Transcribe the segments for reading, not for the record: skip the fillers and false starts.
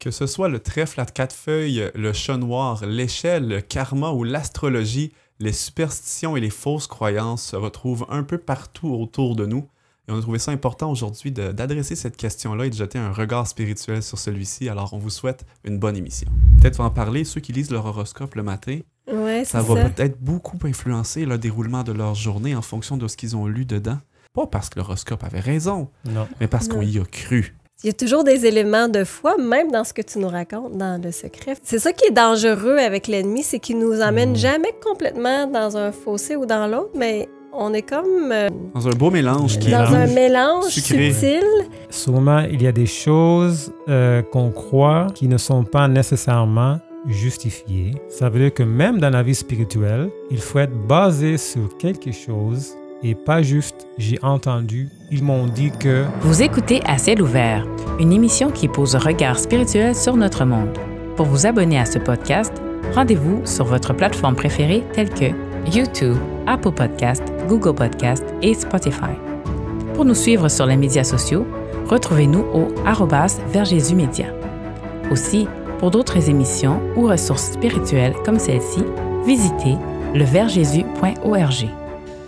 Que ce soit le trèfle à quatre feuilles, le chat noir, l'échelle, le karma ou l'astrologie, les superstitions et les fausses croyances se retrouvent un peu partout autour de nous. Et on a trouvé ça important aujourd'hui d'adresser cette question-là et de jeter un regard spirituel sur celui-ci. Alors, on vous souhaite une bonne émission. Peut-être en parler, ceux qui lisent leur horoscope le matin, ouais, ça va peut-être beaucoup influencer le déroulement de leur journée en fonction de ce qu'ils ont lu dedans. Pas parce que l'horoscope avait raison, mais parce qu'on y a cru. Il y a toujours des éléments de foi, même dans ce que tu nous racontes, dans le secret. C'est ça qui est dangereux avec l'ennemi, c'est qu'il nous emmène jamais complètement dans un fossé ou dans l'autre, mais on est comme... dans un beau mélange qui est dans un mélange subtil. Souvent, il y a des choses qu'on croit qui ne sont pas nécessairement justifiées. Ça veut dire que même dans la vie spirituelle, il faut être basé sur quelque chose et pas juste « j'ai entendu, ils m'ont dit que… » Vous écoutez À ciel ouvert, une émission qui pose un regard spirituel sur notre monde. Pour vous abonner à ce podcast, rendez-vous sur votre plateforme préférée telle que YouTube, Apple Podcasts, Google Podcasts et Spotify. Pour nous suivre sur les médias sociaux, retrouvez-nous au @VersJésusMédia. Aussi, pour d'autres émissions ou ressources spirituelles comme celle-ci, visitez leversjésus.org.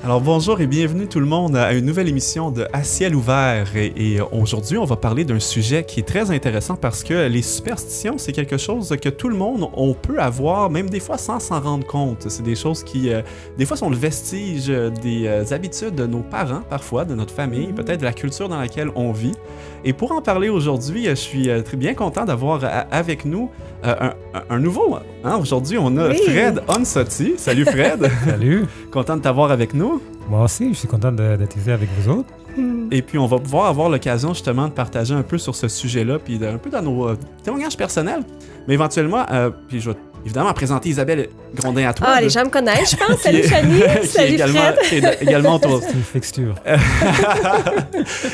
Alors bonjour et bienvenue tout le monde à une nouvelle émission de À ciel ouvert et aujourd'hui on va parler d'un sujet qui est très intéressant parce que les superstitions c'est quelque chose que tout le monde on peut avoir même des fois sans s'en rendre compte. C'est des choses qui des fois sont le vestige des habitudes de nos parents parfois, de notre famille, peut-être de la culture dans laquelle on vit. Et pour en parler aujourd'hui, je suis très bien content d'avoir avec nous un nouveau. Hein? Aujourd'hui, on a Fred Onsotti. Salut Fred. Salut. Content de t'avoir avec nous. Moi aussi, je suis content d'être ici avec vous autres. Et puis, on va pouvoir avoir l'occasion justement de partager un peu sur ce sujet-là, puis un peu dans nos témoignages personnels. Mais éventuellement, puis je vais évidemment présenter Isabelle Grondin à toi. Ah, les gens me connaissent, je pense. Salut Chani, salut Fred. Qui est également autour. C'est une fixture.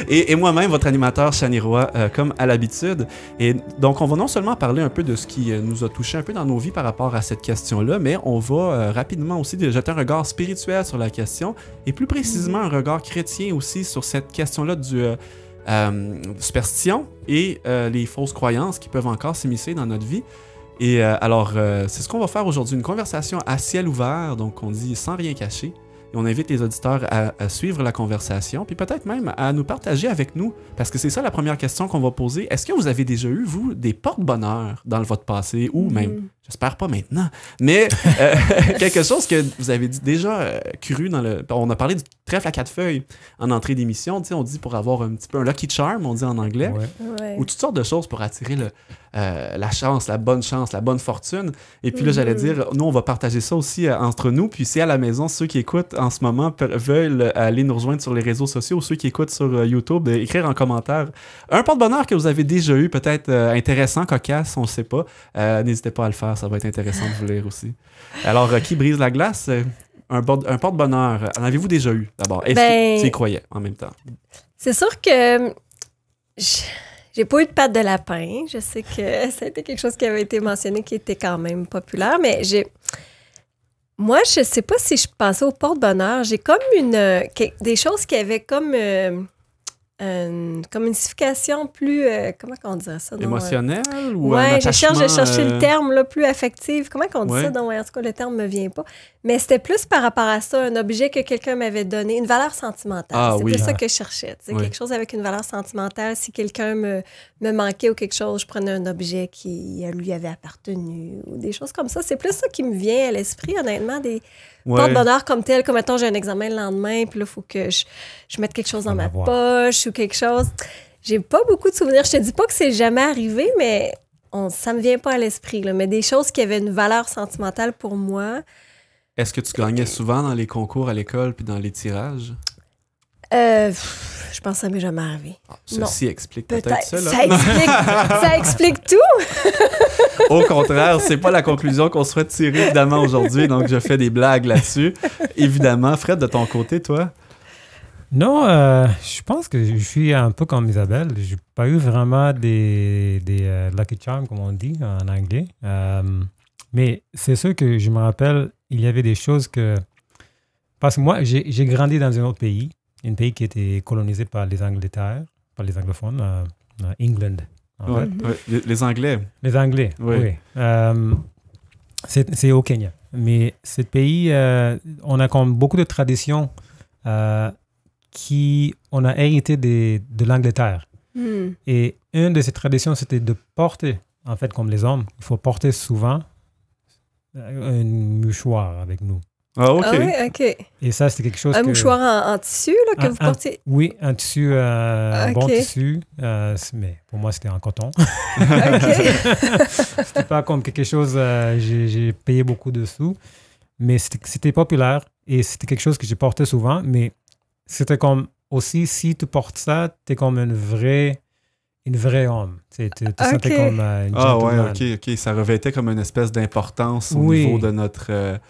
et moi-même, votre animateur Chani Roy, comme à l'habitude. Et donc, on va non seulement parler un peu de ce qui nous a touché un peu dans nos vies par rapport à cette question-là, mais on va rapidement aussi jeter un regard spirituel sur la question et plus précisément un regard chrétien aussi sur cette question-là du superstition et les fausses croyances qui peuvent encore s'immiscer dans notre vie. Et alors, c'est ce qu'on va faire aujourd'hui, une conversation à ciel ouvert, donc on dit sans rien cacher. Et on invite les auditeurs à suivre la conversation, puis peut-être même à nous partager avec nous, parce que c'est ça la première question qu'on va poser. Est-ce que vous avez déjà eu, vous, des porte-bonheur dans votre passé, ou même, j'espère pas maintenant, mais quelque chose que vous avez déjà cru dans le... On a parlé du trèfle à quatre feuilles en entrée d'émission, tu sais, on dit pour avoir un petit peu un lucky charm, on dit en anglais, ou toutes sortes de choses pour attirer la chance, la bonne fortune. Et puis là, j'allais dire, nous, on va partager ça aussi entre nous, puis si à la maison, ceux qui écoutent en ce moment veulent aller nous rejoindre sur les réseaux sociaux ou ceux qui écoutent sur YouTube, écrire en commentaire un porte-bonheur que vous avez déjà eu, peut-être intéressant, cocasse, on ne sait pas. N'hésitez pas à le faire, ça va être intéressant de vous lire aussi. Alors, qui brise la glace? Un porte-bonheur, en avez-vous déjà eu d'abord? Est-ce que tu y croyais en même temps? C'est sûr que j'ai pas eu de patte de lapin. Je sais que ça a été quelque chose qui avait été mentionné qui était quand même populaire, mais moi, je sais pas si je pensais au porte-bonheur. J'ai comme des choses qui avaient comme une signification plus... comment on dirait ça? Émotionnelle ou ouais, un attachement? J'ai cherché le terme là, plus affectif. Comment on dit ça? Donc, en tout cas, le terme me vient pas. Mais c'était plus par rapport à ça, un objet que quelqu'un m'avait donné, une valeur sentimentale. C'était ça que je cherchais. Quelque chose avec une valeur sentimentale. Si quelqu'un me manquait ou quelque chose, je prenais un objet qui lui avait appartenu ou des choses comme ça. C'est plus ça qui me vient à l'esprit, honnêtement, des porte-bonheur comme tel. Comme, mettons, j'ai un examen le lendemain, puis là, il faut que je mette quelque chose dans ma poche ou quelque chose. J'ai pas beaucoup de souvenirs. Je te dis pas que c'est jamais arrivé, mais ça me vient pas à l'esprit. Là. Mais des choses qui avaient une valeur sentimentale pour moi... Est-ce que tu gagnais souvent dans les concours à l'école puis dans les tirages? Je pense que ça m'est jamais arrivé. Ceci explique peut-être ça. Là. Ça explique tout! Au contraire, c'est pas la conclusion qu'on souhaite tirer évidemment aujourd'hui, donc je fais des blagues là-dessus. Évidemment, Fred, de ton côté, toi? Non, je pense que je suis un peu comme Isabelle. J'ai pas eu vraiment des lucky charms, comme on dit en anglais. Mais c'est sûr que je me rappelle, il y avait des choses que... Parce que moi, j'ai grandi dans un autre pays, un pays qui était colonisé par les Angleterres, par les anglophones, England, Ouais. Les Anglais. Les Anglais, oui. C'est au Kenya. Mais ce pays, on a comme beaucoup de traditions on a hérité de l'Angleterre. Et une de ces traditions, c'était de porter, en fait, comme les hommes, il faut porter souvent un mouchoir avec nous. Ah, OK. Ah oui, OK. Et ça, c'était quelque chose Un mouchoir en tissu là, que vous portiez? Oui, un tissu, un bon tissu. Mais pour moi, c'était en coton. C'était pas comme quelque chose... j'ai payé beaucoup de sous. Mais c'était populaire. Et c'était quelque chose que j'ai porté souvent. Mais c'était comme... Aussi, si tu portes ça, tu es comme une vraie homme. Tu sentais comme une gentleman. OK. Ça revêtait comme une espèce d'importance au niveau de notre...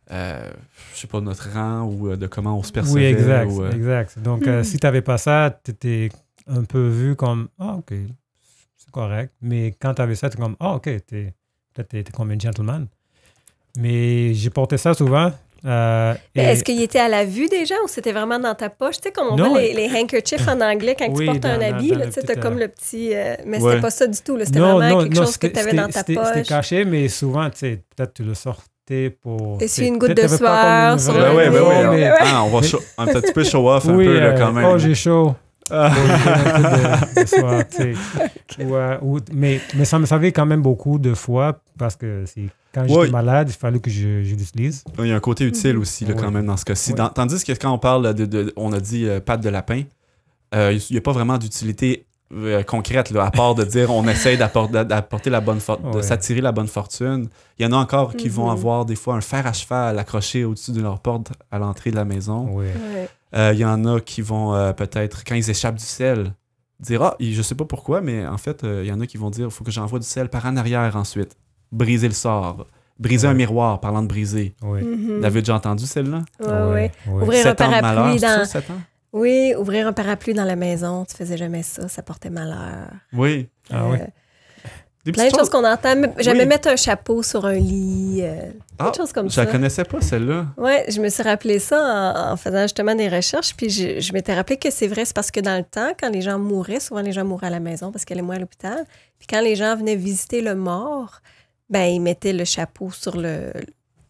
je sais pas, notre rang ou de comment on se percevait. Oui, exact. Donc, si tu n'avais pas ça, tu étais un peu vu comme « Ah, OK, c'est correct. » Mais quand tu avais ça, tu es comme « Ah, OK, peut-être t'es comme un gentleman. » Mais j'ai porté ça souvent. Est-ce qu'il était à la vue des gens ou c'était vraiment dans ta poche? Tu sais, comme on voit les handkerchiefs en anglais quand tu portes un habit, tu sais, t'as comme le petit... mais c'était pas ça du tout. C'était vraiment quelque chose que tu avais dans ta poche. C'était caché, mais souvent, tu sais, peut-être tu le sortais pour... Essuyer une goutte de sueur sur le on va un petit peu show off un peu là, quand même. Oh, j'ai chaud. de soir, tu sais. Mais ça me servait quand même beaucoup de fois parce que quand j'étais malade, il fallait que je l'utilise. Il y a un côté utile aussi là, quand même dans ce cas-ci. Tandis que quand on parle on a dit patte de lapin, il n'y a pas vraiment d'utilité concrète là, à part de dire on essaye d'apporter la bonne de s'attirer la bonne fortune. Il y en a encore qui vont avoir des fois un fer à cheval accroché au-dessus de leur porte à l'entrée de la maison. Il y en a qui vont peut-être, quand ils échappent du sel, dire je sais pas pourquoi, mais en fait, il y en a qui vont dire il faut que j'envoie du sel par en arrière ensuite. Briser le sort. Briser un miroir, parlant de briser. L'avez-vous déjà entendu celle-là? Oui. Ouvrir un parapluie dans... 7 ans? Oui, ouvrir un parapluie dans la maison, tu faisais jamais ça portait malheur. Oui. Plein de choses qu'on entend. Jamais mettre un chapeau sur un lit. Plein de choses comme ça. Je la connaissais pas, celle-là. Oui, je me suis rappelé ça en faisant justement des recherches. Puis je m'étais rappelé que c'est vrai, c'est parce que dans le temps, quand les gens mouraient, souvent les gens mouraient à la maison parce qu'elle est moins à l'hôpital. Puis quand les gens venaient visiter le mort, ils mettaient le chapeau sur le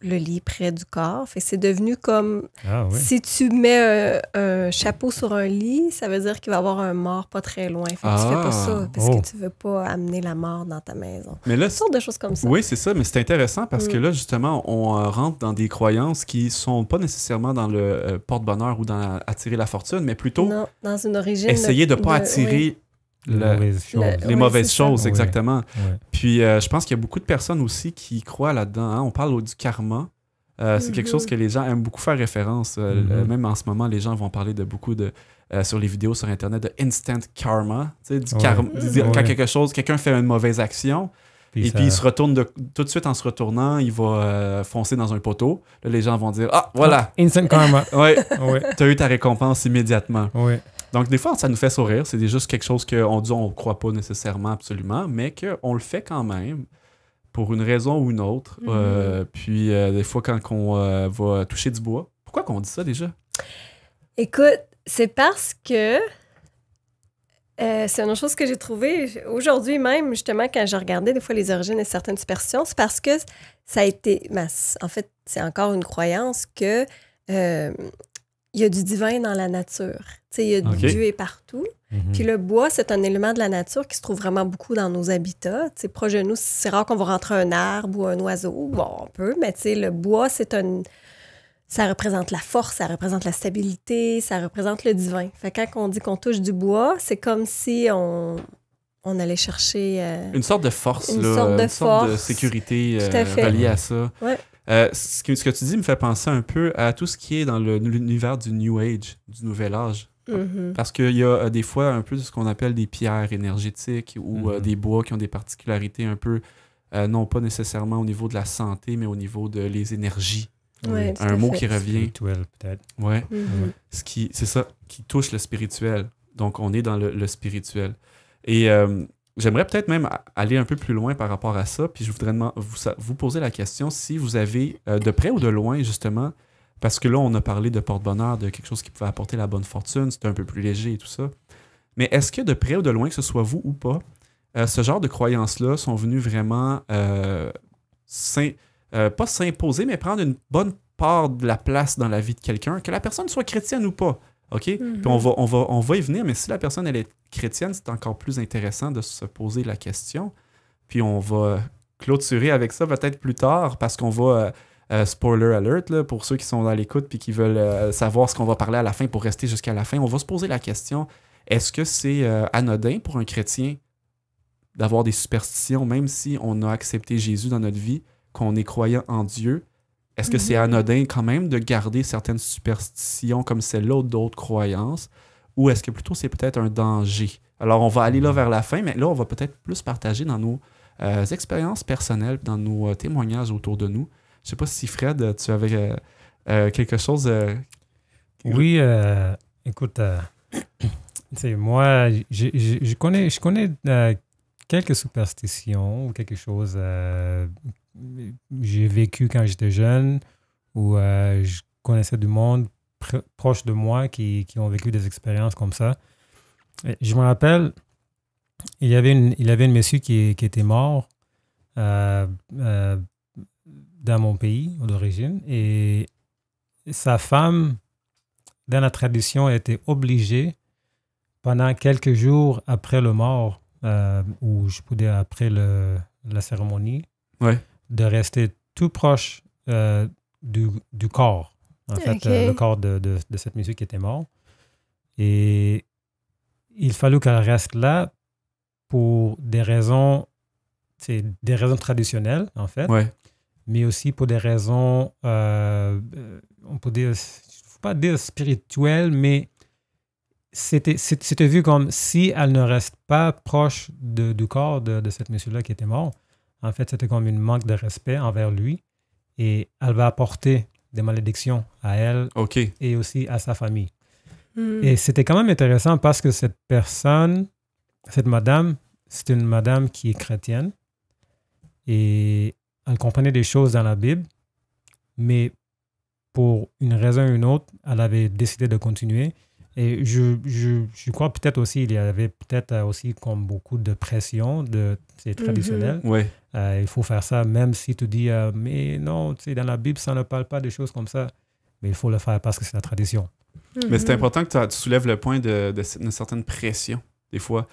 lit près du corps. Fait que c'est devenu comme si tu mets un chapeau sur un lit, ça veut dire qu'il va y avoir un mort pas très loin. Fait que tu fais pas ça parce que tu veux pas amener la mort dans ta maison. Mais là, toutes sortes de choses comme ça. Oui, c'est ça, mais c'est intéressant parce que là, justement, on rentre dans des croyances qui sont pas nécessairement dans le porte-bonheur ou dans attirer la fortune, mais plutôt dans une origine. Essayer de pas attirer les mauvaises choses, exactement. Oui. Puis je pense qu'il y a beaucoup de personnes aussi qui croient là-dedans. On parle du karma. C'est quelque chose que les gens aiment beaucoup faire référence. Même en ce moment, les gens vont parler de beaucoup de sur les vidéos sur Internet de instant karma. Tu sais, du karma. Quand quelqu'un fait une mauvaise action, puis il se retourne tout de suite en se retournant, il va foncer dans un poteau. Là, les gens vont dire voilà. Instant karma. Tu as eu ta récompense immédiatement. Oui. Donc, des fois, ça nous fait sourire. C'est juste quelque chose qu'on dit on ne croit pas nécessairement absolument, mais qu'on le fait quand même pour une raison ou une autre. Puis, des fois, quand on va toucher du bois. Pourquoi qu'on dit ça déjà? Écoute, c'est parce que c'est une chose que j'ai trouvée aujourd'hui même, justement, quand je regardais des fois les origines de certaines superstitions, c'est parce que ça a été... en fait, c'est encore une croyance que... il y a du divin dans la nature. Il y a du Dieu est partout. Puis le bois, c'est un élément de la nature qui se trouve vraiment beaucoup dans nos habitats. Proche de nous, c'est rare qu'on va rentrer un arbre ou un oiseau. Bon, on peut, mais le bois, ça représente la force, ça représente la stabilité, ça représente le divin. Fait que quand on dit qu'on touche du bois, c'est comme si on allait chercher... une sorte de force, une sorte de sécurité reliée à ça. Ouais. Ce que tu dis me fait penser un peu à tout ce qui est dans l'univers du New Age, du Nouvel Âge. Parce qu'il y a des fois un peu ce qu'on appelle des pierres énergétiques ou des bois qui ont des particularités un peu, non pas nécessairement au niveau de la santé, mais au niveau de les énergies. Ouais, un mot qui revient. Spirituel, peut-être. Ouais. C'est ça, qui touche le spirituel. Donc, on est dans le spirituel. Et j'aimerais peut-être même aller un peu plus loin par rapport à ça, puis je voudrais vous poser la question si vous avez, de près ou de loin, justement, parce que là, on a parlé de porte-bonheur, de quelque chose qui pouvait apporter la bonne fortune, c'était un peu plus léger et tout ça. Mais est-ce que de près ou de loin, que ce soit vous ou pas, ce genre de croyances-là sont venues vraiment pas s'imposer, mais prendre une bonne part de la place dans la vie de quelqu'un, que la personne soit chrétienne ou pas. OK? Puis on va y venir, mais si la personne elle est chrétienne, c'est encore plus intéressant de se poser la question. Puis on va clôturer avec ça peut-être plus tard, parce qu'on va... spoiler alert, là, pour ceux qui sont dans l'écoute et qui veulent savoir ce qu'on va parler à la fin pour rester jusqu'à la fin, on va se poser la question, est-ce que c'est anodin pour un chrétien d'avoir des superstitions, même si on a accepté Jésus dans notre vie, qu'on est croyant en Dieu? Est-ce que c'est anodin quand même de garder certaines superstitions comme celle-là ou d'autres croyances? Ou est-ce que plutôt c'est peut-être un danger? Alors on va aller là vers la fin, mais là on va peut-être plus partager dans nos expériences personnelles, dans nos témoignages autour de nous. Je ne sais pas si Fred, tu avais quelque chose... Oui, écoute, moi, je connais quelques superstitions ou quelque chose. J'ai vécu quand j'étais jeune, où je connaissais du monde proche de moi qui ont vécu des expériences comme ça. Je me rappelle, il y avait une monsieur qui était mort dans mon pays d'origine, et sa femme, dans la tradition, était obligée, pendant quelques jours après le mort, ou je peux dire après la cérémonie, de rester tout proche du corps, en fait, le corps de cette monsieur qui était mort. Et il fallut qu'elle reste là pour des raisons traditionnelles, en fait. Mais aussi pour des raisons, on peut dire, il ne faut pas dire spirituelles, mais c'était vu comme si elle ne reste pas proche du corps de cette monsieur-là qui était mort. En fait, c'était comme un manque de respect envers lui, et elle va apporter des malédictions à elle et aussi à sa famille. Et c'était quand même intéressant parce que cette madame, c'est une madame qui est chrétienne, et elle comprenait des choses dans la Bible, mais pour une raison ou une autre, elle avait décidé de continuer. Et je crois peut-être aussi, il y avait peut-être aussi comme beaucoup de pression, c'est traditionnel. Il faut faire ça, même si tu dis, mais non, dans la Bible, ça ne parle pas des choses comme ça. Mais il faut le faire parce que c'est la tradition. Mais c'est important que tu soulèves le point d'une certaine pression, des fois.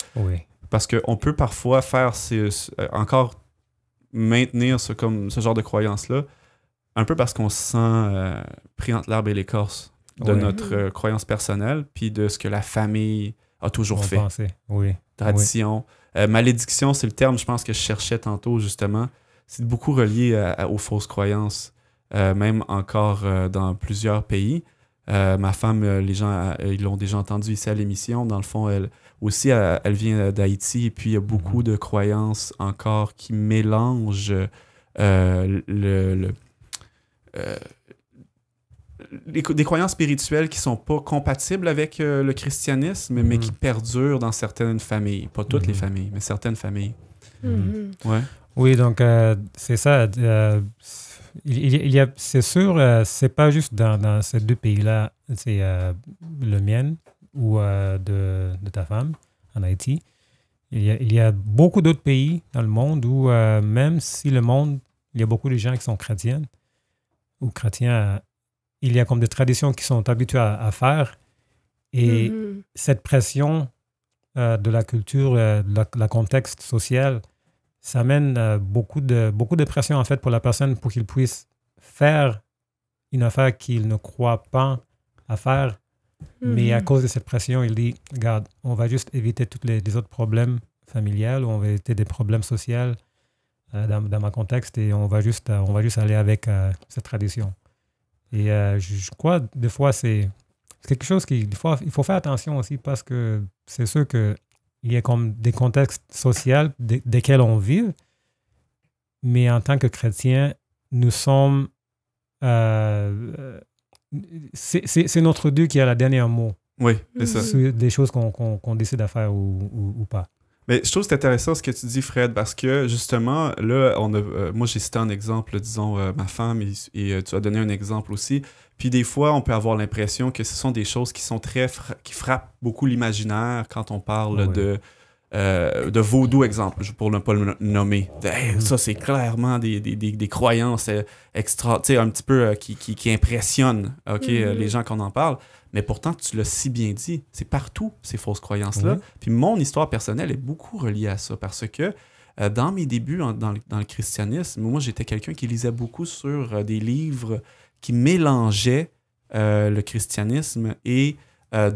Parce qu'on peut parfois faire encore maintenir ce genre de croyance-là, un peu parce qu'on se sent pris entre l'arbre et l'écorce de notre croyance personnelle, puis de ce que la famille a toujours fait. Tradition. Malédiction, c'est le terme, je pense, que je cherchais tantôt, justement. C'est beaucoup relié aux fausses croyances, même encore dans plusieurs pays. Ma femme, les gens, ils l'ont déjà entendu ici à l'émission. Dans le fond, elle vient d'Haïti, et puis il y a beaucoup de croyances encore qui mélangent des croyances spirituelles qui ne sont pas compatibles avec le christianisme, mais qui perdurent dans certaines familles. Pas toutes les familles, mais certaines familles. Oui, donc c'est ça. C'est sûr, c'est pas juste dans ces deux pays-là, c'est le mien ou de ta femme en Haïti. Il y a beaucoup d'autres pays dans le monde où, même si il y a beaucoup de gens qui sont chrétiens ou chrétiens, il y a comme des traditions qui sont habitués à faire. Et cette pression de la culture, le contexte social, ça amène beaucoup de pression, en fait, pour la personne, pour qu'il puisse faire une affaire qu'il ne croit pas à faire. Mais à cause de cette pression, il dit, regarde, on va juste éviter tous les autres problèmes familiaux, on va éviter des problèmes sociaux dans mon contexte, et on va juste aller avec cette tradition. Et je crois, des fois, c'est quelque chose des fois, il faut faire attention aussi, parce que c'est sûr qu'il y a comme des contextes sociaux desquels on vit, mais en tant que chrétiens, nous sommes... c'est notre Dieu qui a le dernier mot. Oui, c'est ça. Sur des choses qu'on décide de faire ou pas. Mais je trouve que c'est intéressant ce que tu dis, Fred, parce que justement, là, moi j'ai cité un exemple, disons, ma femme, et tu as donné un exemple aussi. Puis des fois, on peut avoir l'impression que ce sont des choses qui sont qui frappent beaucoup l'imaginaire quand on parle de vaudou, exemple, pour ne pas le nommer. Ça, c'est clairement des croyances extra, tu sais, un petit peu qui impressionnent les gens qu'on en parle. Mais pourtant, tu l'as si bien dit, c'est partout, ces fausses croyances-là. Puis mon histoire personnelle est beaucoup reliée à ça, parce que dans mes débuts dans le christianisme, moi, j'étais quelqu'un qui lisait beaucoup sur des livres qui mélangeaient le christianisme et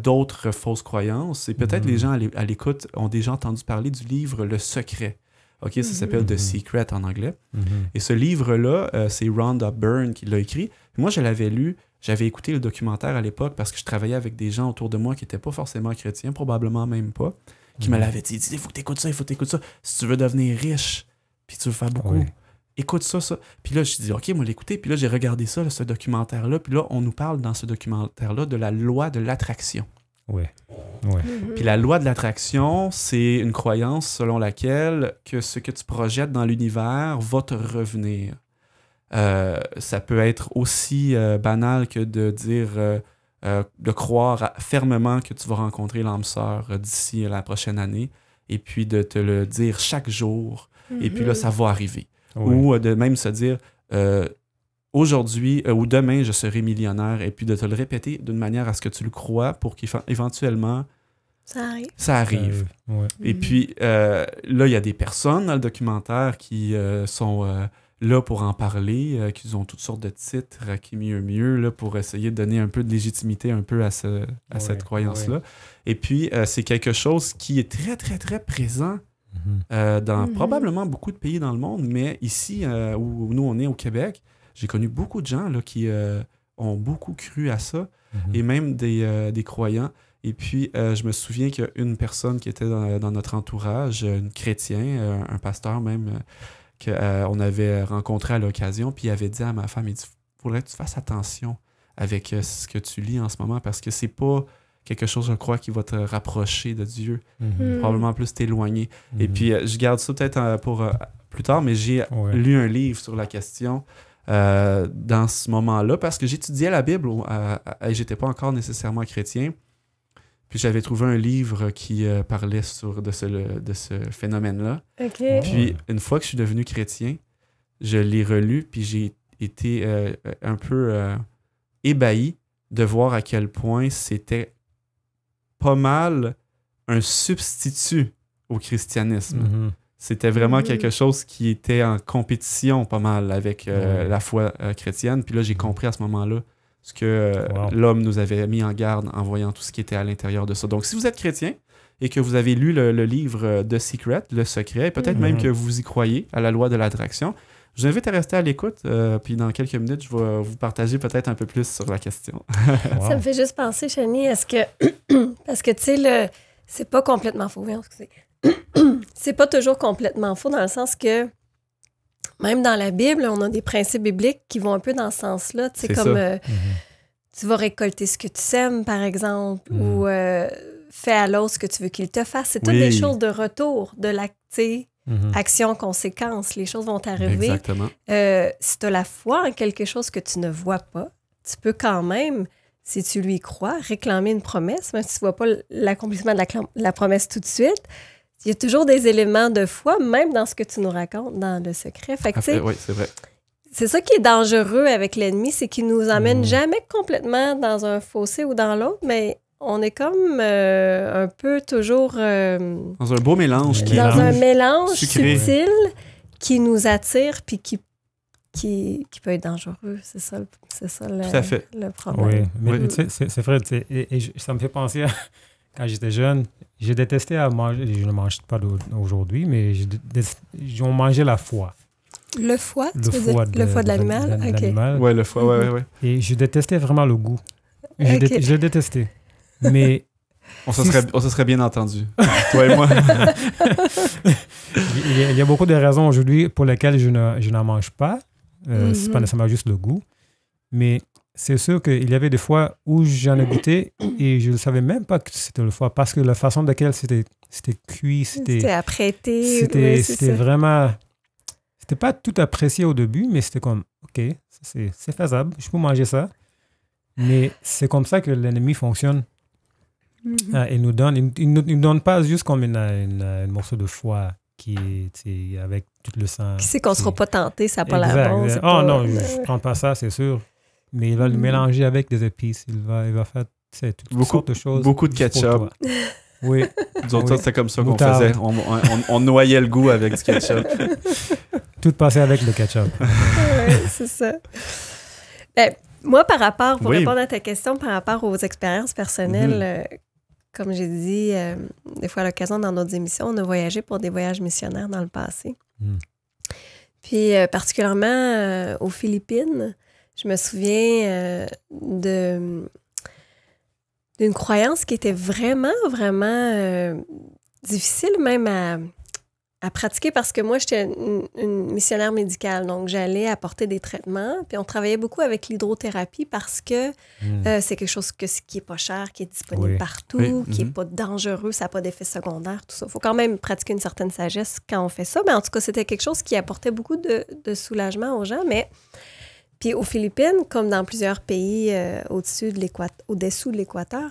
d'autres fausses croyances. Et peut-être les gens à l'écoute ont déjà entendu parler du livre Le Secret. Ça s'appelle The Secret en anglais. Et ce livre-là, c'est Rhonda Byrne qui l'a écrit. Puis moi, je l'avais lu. J'avais écouté le documentaire à l'époque parce que je travaillais avec des gens autour de moi qui n'étaient pas forcément chrétiens, probablement même pas, qui me l'avaient dit, il faut que t'écoutes ça, il faut que t'écoutes ça. Si tu veux devenir riche, puis tu veux faire beaucoup, écoute ça. Puis là, je me suis dit, OK, moi l'écouter. Puis là, j'ai regardé ça, ce documentaire-là. Puis là, on nous parle dans ce documentaire-là de la loi de l'attraction. Puis la loi de l'attraction, c'est une croyance selon laquelle que ce que tu projettes dans l'univers va te revenir. Ça peut être aussi banal que de dire, de croire fermement que tu vas rencontrer l'âme sœur d'ici la prochaine année, et puis de te le dire chaque jour, et puis là, ça va arriver. Ou de même se dire, aujourd'hui ou demain, je serai millionnaire, et puis de te le répéter d'une manière à ce que tu le crois pour qu'éventuellement, ça arrive. Et puis, là, il y a des personnes dans le documentaire qui sont... là pour en parler, qu'ils ont toutes sortes de titres, qui mieux, là, pour essayer de donner un peu de légitimité un peu à cette croyance-là. Et puis, c'est quelque chose qui est très, très, très présent dans probablement beaucoup de pays dans le monde, mais ici, où nous, on est au Québec, j'ai connu beaucoup de gens là, qui ont beaucoup cru à ça, et même des croyants. Et puis, je me souviens qu'il y a une personne qui était dans notre entourage, un chrétien, un pasteur même, qu'on avait rencontré à l'occasion, puis il avait dit à ma femme, il dit, faudrait que tu fasses attention avec ce que tu lis en ce moment, parce que c'est pas quelque chose, je crois, qui va te rapprocher de Dieu, probablement plus t'éloigner. Et puis, je garde ça peut-être pour plus tard, mais j'ai lu un livre sur la question dans ce moment-là, parce que j'étudiais la Bible, et j'étais pas encore nécessairement chrétien. Puis j'avais trouvé un livre qui parlait de ce phénomène-là. Puis une fois que je suis devenu chrétien, je l'ai relu, puis j'ai été un peu ébahi de voir à quel point c'était pas mal un substitut au christianisme. C'était vraiment quelque chose qui était en compétition pas mal avec la foi chrétienne. Puis là, j'ai compris à ce moment-là ce que l'homme nous avait mis en garde en voyant tout ce qui était à l'intérieur de ça. Donc, si vous êtes chrétien et que vous avez lu le livre The Secret, Le Secret, peut-être même que vous y croyez à la loi de l'attraction, je vous invite à rester à l'écoute, puis dans quelques minutes, je vais vous partager peut-être un peu plus sur la question. Ça me fait juste penser, Chani, est-ce que... Parce que, tu sais, c'est pas complètement faux. C'est pas toujours complètement faux dans le sens que même dans la Bible, on a des principes bibliques qui vont un peu dans ce sens-là. Tu sais, comme tu vas récolter ce que tu sèmes, par exemple, ou fais à l'autre ce que tu veux qu'il te fasse. C'est toutes des choses de retour, de action-conséquence. Les choses vont t'arriver. Exactement. Si tu as la foi en quelque chose que tu ne vois pas, tu peux quand même, si tu lui crois, réclamer une promesse, même si tu ne vois pas l'accomplissement de la promesse tout de suite. Il y a toujours des éléments de foi, même dans ce que tu nous racontes dans Le Secret. Fait que, oui, c'est vrai. C'est ça qui est dangereux avec l'ennemi, c'est qu'il nous emmène jamais complètement dans un fossé ou dans l'autre, mais on est comme un peu toujours... dans un beau mélange. Dans un mélange subtil qui nous attire puis qui peut être dangereux. C'est ça le problème. Oui, mais tu sais, c'est vrai. Ça me fait penser à... Quand j'étais jeune, j'ai détesté à manger, je ne mange pas aujourd'hui, mais on mangeait la foie. Le foie? Le foie de l'animal? Oui, le foie, oui. Et je détestais vraiment le goût. Je le détestais. Mais... On se serait bien entendu, toi et moi. Il y a beaucoup de raisons aujourd'hui pour lesquelles je n'en mange pas. C'est pas nécessairement juste le goût. Mais... C'est sûr qu'il y avait des fois où j'en ai goûté et je ne savais même pas que c'était le foie parce que la façon de laquelle c'était cuit, c'était apprêté. C'était vraiment... C'était pas tout apprécié au début, mais c'était comme, OK, c'est faisable, je peux manger ça. Mais c'est comme ça que l'ennemi fonctionne. Il nous donne pas juste comme un morceau de foie qui est avec tout le sang. Qui sait qu'on ne sera pas tenté, ça n'a pas l'air bon. Non, je ne prends pas ça, c'est sûr. Mais il va le mélanger avec des épices. Il va faire toutes sortes de choses. Beaucoup de ketchup. Oui. Nous autres, c'était comme ça qu'on faisait. On noyait le goût avec du ketchup. Tout passait avec le ketchup. Oui, c'est ça. Moi, pour répondre à ta question, par rapport aux expériences personnelles, comme j'ai dit, des fois à l'occasion dans d'autres émissions, on a voyagé pour des voyages missionnaires dans le passé. Puis, particulièrement aux Philippines, je me souviens d'une croyance qui était vraiment, vraiment difficile même à pratiquer parce que moi, j'étais une missionnaire médicale. Donc, j'allais apporter des traitements. Puis, on travaillait beaucoup avec l'hydrothérapie parce que c'est quelque chose qui n'est pas cher, qui est disponible partout, qui n'est pas dangereux, ça n'a pas d'effet secondaire, tout ça. Il faut quand même pratiquer une certaine sagesse quand on fait ça. Mais en tout cas, c'était quelque chose qui apportait beaucoup de soulagement aux gens. Mais puis, aux Philippines, comme dans plusieurs pays au-dessous de l'équateur,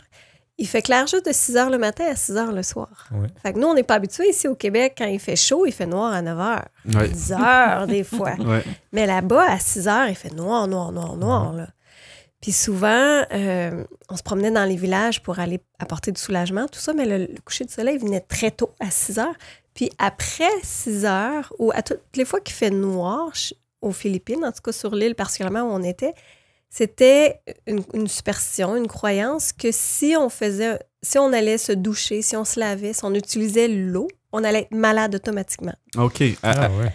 il fait clair juste de 6 h le matin à 6 h le soir. Oui. Fait que nous, on n'est pas habitués ici au Québec. Quand il fait chaud, il fait noir à 9 h. 10 h des fois. Mais là-bas, à 6 h, il fait noir. Là. Puis souvent, on se promenait dans les villages pour aller apporter du soulagement, tout ça, mais le coucher du soleil venait très tôt, à 6 h. Puis après 6 h, ou à toutes les fois qu'il fait noir aux Philippines, en tout cas sur l'île particulièrement où on était, c'était une superstition, une croyance que si on allait se doucher, si on se lavait, si on utilisait l'eau, on allait être malade automatiquement. OK.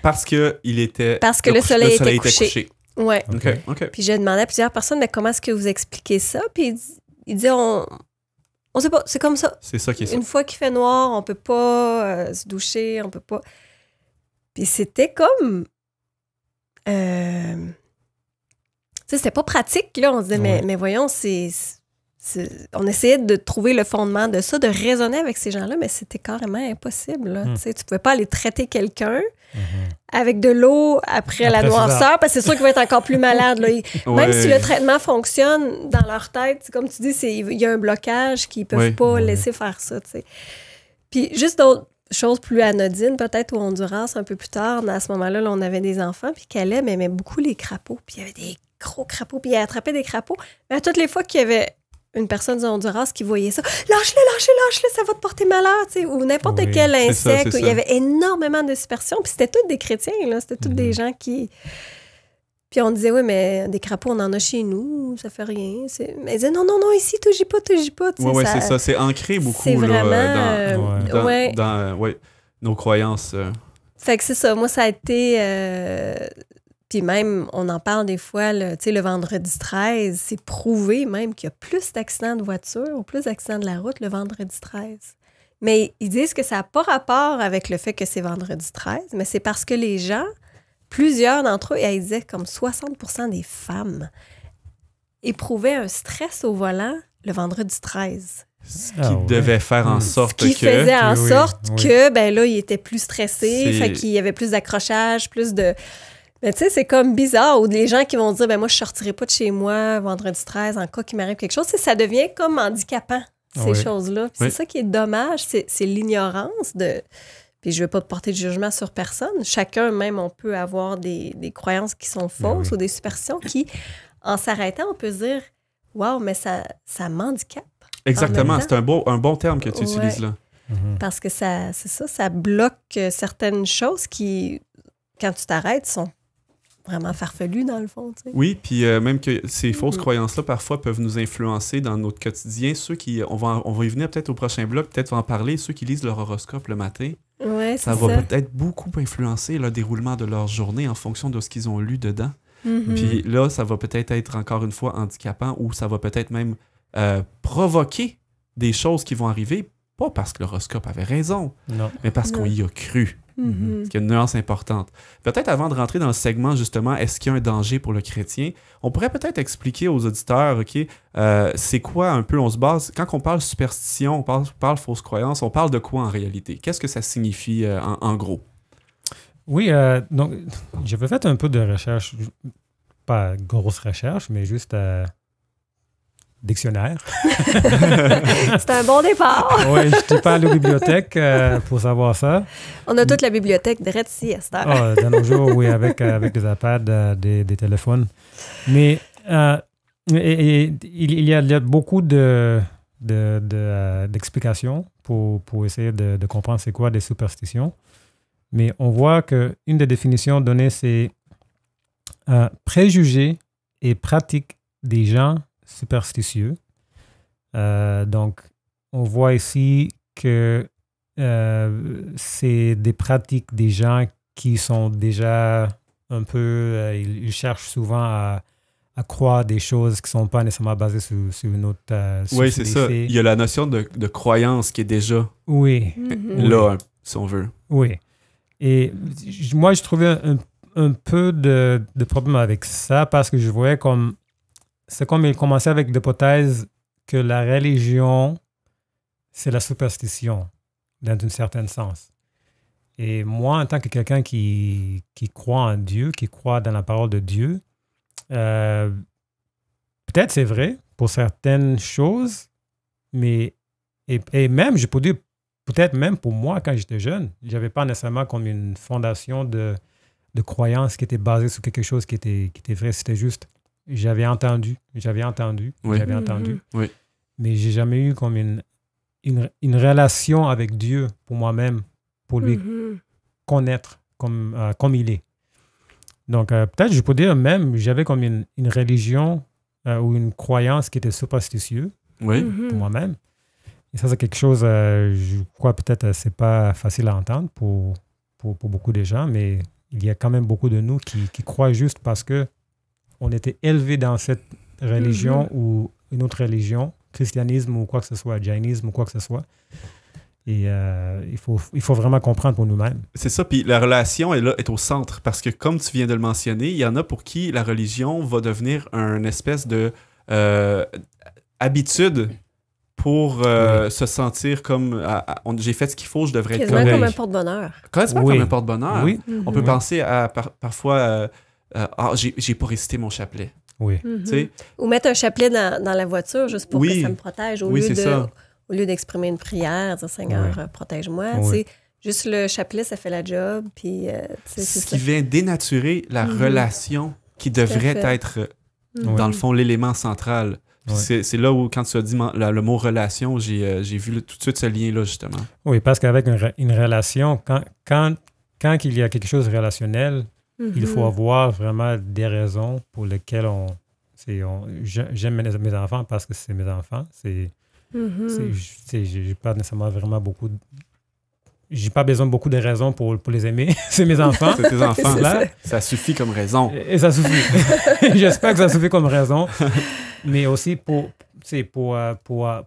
Parce que le soleil était couché. Oui. OK. Puis j'ai demandé à plusieurs personnes, mais comment est-ce que vous expliquez ça? Puis il dit, on sait pas, c'est comme ça. C'est ça qui est ça. Une fois qu'il fait noir, on peut pas se doucher, on peut pas... Puis c'était comme... c'était pas pratique, là. On se disait, mais voyons, on essayait de trouver le fondement de ça, de raisonner avec ces gens-là, mais c'était carrément impossible, là. Tu pouvais pas aller traiter quelqu'un avec de l'eau après la noirceur, parce que c'est sûr qu'il va être encore plus malade, là. Même si le traitement fonctionne, dans leur tête, comme tu dis, il y a un blocage qu'ils peuvent pas laisser faire ça, tu sais. Puis juste d'autres chose plus anodine, peut-être au Honduras, un peu plus tard. À ce moment-là, là, on avait des enfants, puis Caleb aimait beaucoup les crapauds. Puis il y avait des gros crapauds, puis il attrapait des crapauds. Mais à toutes les fois qu'il y avait une personne du Honduras qui voyait ça, lâche-le, ça va te porter malheur, tu sais, ou n'importe quel insecte. Il y avait énormément de dispersion, puis c'était tous des chrétiens, là. C'était tous des gens qui... Puis on disait, oui, mais des crapauds, on en a chez nous, ça fait rien. Mais ils disaient, non, ici, touche pas. Oui, c'est ça. C'est ancré beaucoup c'est là, vraiment, dans nos croyances. Fait que c'est ça. Moi, ça a été... Puis même, on en parle des fois, le vendredi 13, c'est prouvé même qu'il y a plus d'accidents de voiture ou plus d'accidents de la route le vendredi 13. Mais ils disent que ça n'a pas rapport avec le fait que c'est vendredi 13, mais c'est parce que les gens... Plusieurs d'entre eux, ils disaient comme 60% des femmes éprouvaient un stress au volant le vendredi 13. Ce qui devait faire en sorte que... Ce qui faisait en sorte que, ben là, ils étaient plus stressés, fait qu'il y avait plus d'accrochage, plus de... Mais tu sais, c'est comme bizarre, ou des gens qui vont dire, ben moi, je sortirai pas de chez moi vendredi 13 en cas qu'il m'arrive quelque chose. Ça devient comme handicapant, ces choses-là. Puis c'est ça qui est dommage, c'est l'ignorance de... Puis je ne veux pas porter de jugement sur personne. Chacun, même, on peut avoir des croyances qui sont fausses ou des superstitions qui, en s'arrêtant, on peut se dire « Wow, mais ça m'handicape. » Exactement, c'est un bon terme que tu utilises là. Parce que ça bloque certaines choses qui, quand tu t'arrêtes, sont vraiment farfelues dans le fond. Tu sais. Oui, puis même que ces fausses croyances-là, parfois, peuvent nous influencer dans notre quotidien. Ceux qui, on va y venir peut-être au prochain bloc, peut-être en parler, ceux qui lisent leur horoscope le matin. Ouais, ça va peut-être beaucoup influencer le déroulement de leur journée en fonction de ce qu'ils ont lu dedans. Puis là, ça va peut-être être encore une fois handicapant ou ça va peut-être même provoquer des choses qui vont arriver, pas parce que l'horoscope avait raison, mais parce qu'on y a cru. C'est une nuance importante. Peut-être avant de rentrer dans le segment, justement, est-ce qu'il y a un danger pour le chrétien? On pourrait peut-être expliquer aux auditeurs, OK, c'est quoi un peu, on se base, quand on parle superstition, on parle fausse croyance, on parle de quoi en réalité? Qu'est-ce que ça signifie en gros? Oui, donc j'avais fait un peu de recherche, pas grosse recherche, mais juste dictionnaire. C'est un bon départ. Oui, je n'étais pas allé aux bibliothèques pour savoir ça. On a toute la bibliothèque direct ici, à cette heure. Dans nos jours, oui, avec des iPads, des téléphones. Mais il y a beaucoup d'explications pour essayer de comprendre c'est quoi des superstitions. Mais on voit qu'une des définitions données, c'est préjugés et pratiques des gens superstitieux. Donc, on voit ici que c'est des pratiques des gens qui sont déjà un peu... ils cherchent souvent à croire des choses qui ne sont pas nécessairement basées sur une autre... oui, c'est ça. Il y a la notion de croyance qui est déjà là, si on veut. Oui. Et moi, je trouvais un peu de problème avec ça parce que je voyais comme... C'est comme il commençait avec l'hypothèse que la religion, c'est la superstition, dans un certain sens. Et moi, en tant que quelqu'un qui croit en Dieu, qui croit dans la parole de Dieu, peut-être c'est vrai pour certaines choses, mais et même, je peux dire, peut-être même pour moi, quand j'étais jeune, je n'avais pas nécessairement comme une fondation de croyance qui était basée sur quelque chose qui était vrai. C'était juste, j'avais entendu. Oui. Mais j'ai jamais eu comme une relation avec Dieu pour moi-même, pour lui connaître comme il est. Donc, peut-être, je peux dire même, j'avais comme une religion ou une croyance qui était superstitieuse pour moi-même. Et ça, c'est quelque chose, je crois peut-être, c'est pas facile à entendre pour beaucoup de gens, mais il y a quand même beaucoup de nous qui croient juste parce que on était élevés dans cette religion ou une autre religion, christianisme ou quoi que ce soit, jainisme ou quoi que ce soit. Et il faut vraiment comprendre pour nous-mêmes. C'est ça, puis la relation est au centre, parce que comme tu viens de le mentionner, il y en a pour qui la religion va devenir une espèce de habitude pour se sentir comme j'ai fait ce qu'il faut, je devrais être correct. Comme un porte-bonheur. Quasiment comme un porte-bonheur. Oui. On peut penser à parfois j'ai pas récité mon chapelet. Oui. Ou mettre un chapelet dans la voiture juste pour que ça me protège au lieu d'exprimer une prière, dire Seigneur, protège-moi. Juste le chapelet, ça fait la job. Puis, c'est ce qui vient dénaturer la relation qui devrait être, dans le fond, l'élément central. C'est là où, quand tu as dit le mot relation, j'ai vu tout de suite ce lien-là, justement. Oui, parce qu'avec une relation, quand il y a quelque chose de relationnel, il faut avoir vraiment des raisons pour lesquelles j'aime mes enfants parce que c'est mes enfants. J'ai pas nécessairement vraiment j'ai pas besoin de beaucoup de raisons pour les aimer. C'est mes enfants. C'est tes enfants. Là, ça suffit comme raison. Et ça suffit. J'espère que ça suffit comme raison. Mais aussi pour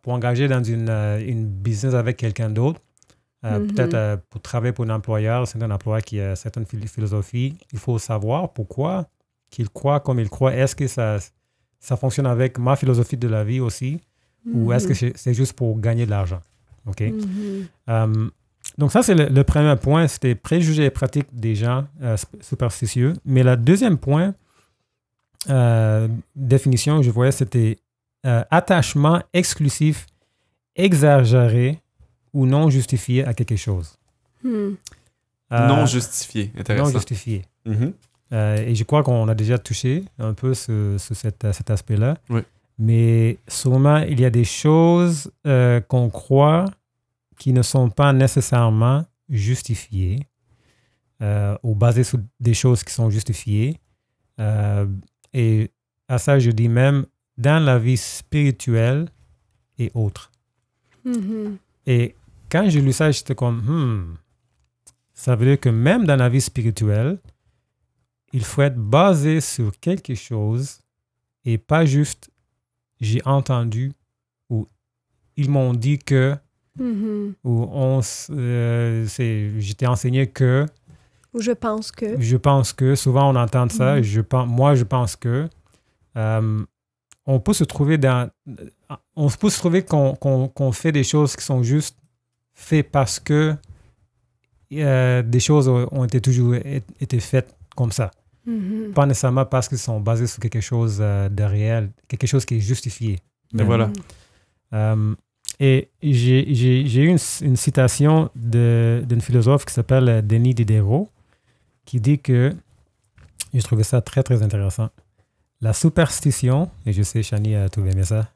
engager dans une business avec quelqu'un d'autre. Peut-être pour travailler pour un employeur, c'est un employeur qui a certaines philosophies. Il faut savoir pourquoi qu'il croit comme il croit. Est-ce que ça fonctionne avec ma philosophie de la vie aussi? Ou est-ce que c'est juste pour gagner de l'argent? OK? Donc ça, c'est le premier point. C'était préjugés et pratiques des gens superstitieux. Mais le deuxième point, définition que je voyais, c'était attachement exclusif, exagéré ou non justifié à quelque chose. Non justifié, intéressant. Non justifié. Et je crois qu'on a déjà touché un peu sur cet aspect-là. Oui. Mais sûrement, il y a des choses qu'on croit qui ne sont pas nécessairement justifiées ou basées sur des choses qui sont justifiées. Et à ça, je dis même dans la vie spirituelle et autres. Et quand j'ai lu ça, j'étais comme, ça veut dire que même dans la vie spirituelle, il faut être basé sur quelque chose et pas juste j'ai entendu ou ils m'ont dit que ou j'étais enseigné que ou je pense que. Je pense que. Souvent, on entend ça. Je pense que. On peut se trouver qu'on fait des choses qui sont juste faites parce que des choses ont toujours été faites comme ça. Pas nécessairement parce qu'elles sont basées sur quelque chose de réel, quelque chose qui est justifié. Et voilà. Et j'ai eu une citation d'une philosophe qui s'appelle Denis Diderot, qui dit que, je trouvais ça très, très intéressant, la superstition, et je sais, Shani a tout aimé ça,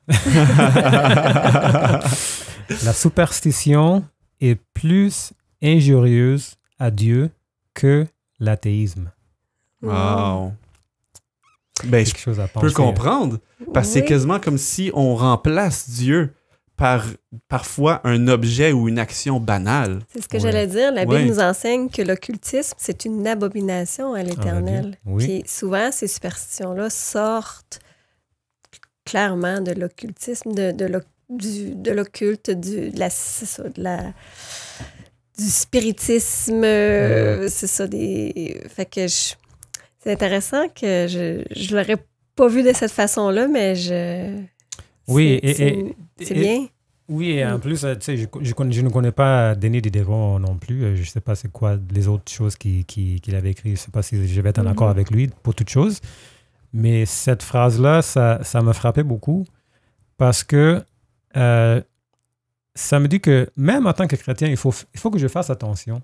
la superstition est plus injurieuse à Dieu que l'athéisme. Wow. Ben, je peux comprendre, parce que c'est quasiment comme si on remplace Dieu par parfois un objet ou une action banale. C'est ce que j'allais dire. La Bible nous enseigne que l'occultisme, c'est une abomination à l'Éternel. Puis souvent, ces superstitions-là sortent clairement de l'occultisme, de l'occulte, du spiritisme. C'est ça. Fait que c'est intéressant que je l'aurais pas vu de cette façon-là, mais c'est bien. Oui, et en plus, tu sais, je ne connais pas Denis Diderot non plus. Je ne sais pas c'est quoi les autres choses qu'il avait écrites. Je ne sais pas si je vais être en accord avec lui pour toutes choses. Mais cette phrase-là, ça m'a frappé beaucoup parce que ça me dit que même en tant que chrétien, il faut que je fasse attention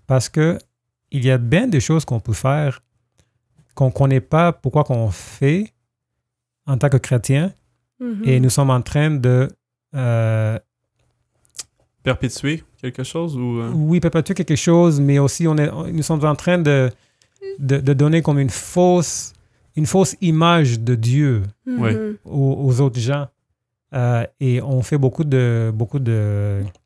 parce que il y a bien des choses qu'on peut faire qu'on ne connaît pas pourquoi qu'on fait en tant que chrétien. Et nous sommes en train de... perpétuer quelque chose ou... Oui, perpétuer quelque chose, mais aussi nous sommes en train de donner comme une fausse image de Dieu aux autres gens. Et on fait beaucoup de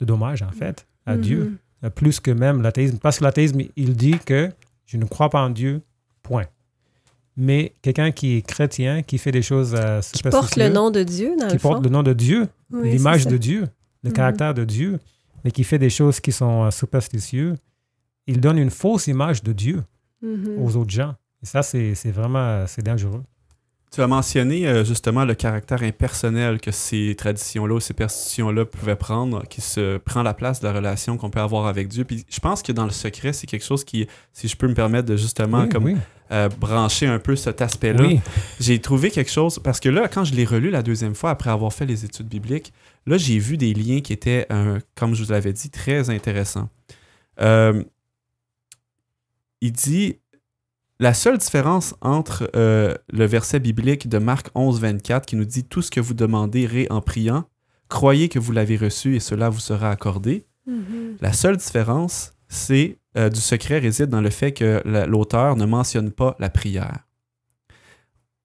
dommages, en fait, à Dieu, plus que même l'athéisme. Parce que l'athéisme, il dit que je ne crois pas en Dieu, point. Mais quelqu'un qui est chrétien, qui fait des choses superstitieuses... Qui porte le nom de Dieu, dans le fond. Qui porte le nom de Dieu, l'image de Dieu, le caractère de Dieu, mais qui fait des choses qui sont superstitieuses, il donne une fausse image de Dieu aux autres gens. Et ça, c'est vraiment dangereux. Tu as mentionné justement le caractère impersonnel que ces traditions-là ou ces superstitions-là pouvaient prendre, qui se prend la place de la relation qu'on peut avoir avec Dieu. Puis je pense que dans le secret, c'est quelque chose qui, si je peux me permettre de justement brancher un peu cet aspect-là, j'ai trouvé quelque chose, parce que là, quand je l'ai relu la deuxième fois après avoir fait les études bibliques, là, j'ai vu des liens qui étaient, comme je vous l'avais dit, très intéressants. Il dit... La seule différence entre le verset biblique de Marc 11, 24 qui nous dit « Tout ce que vous demanderez en priant, croyez que vous l'avez reçu et cela vous sera accordé. » La seule différence, c'est du secret réside dans le fait que l'auteur ne mentionne pas la prière.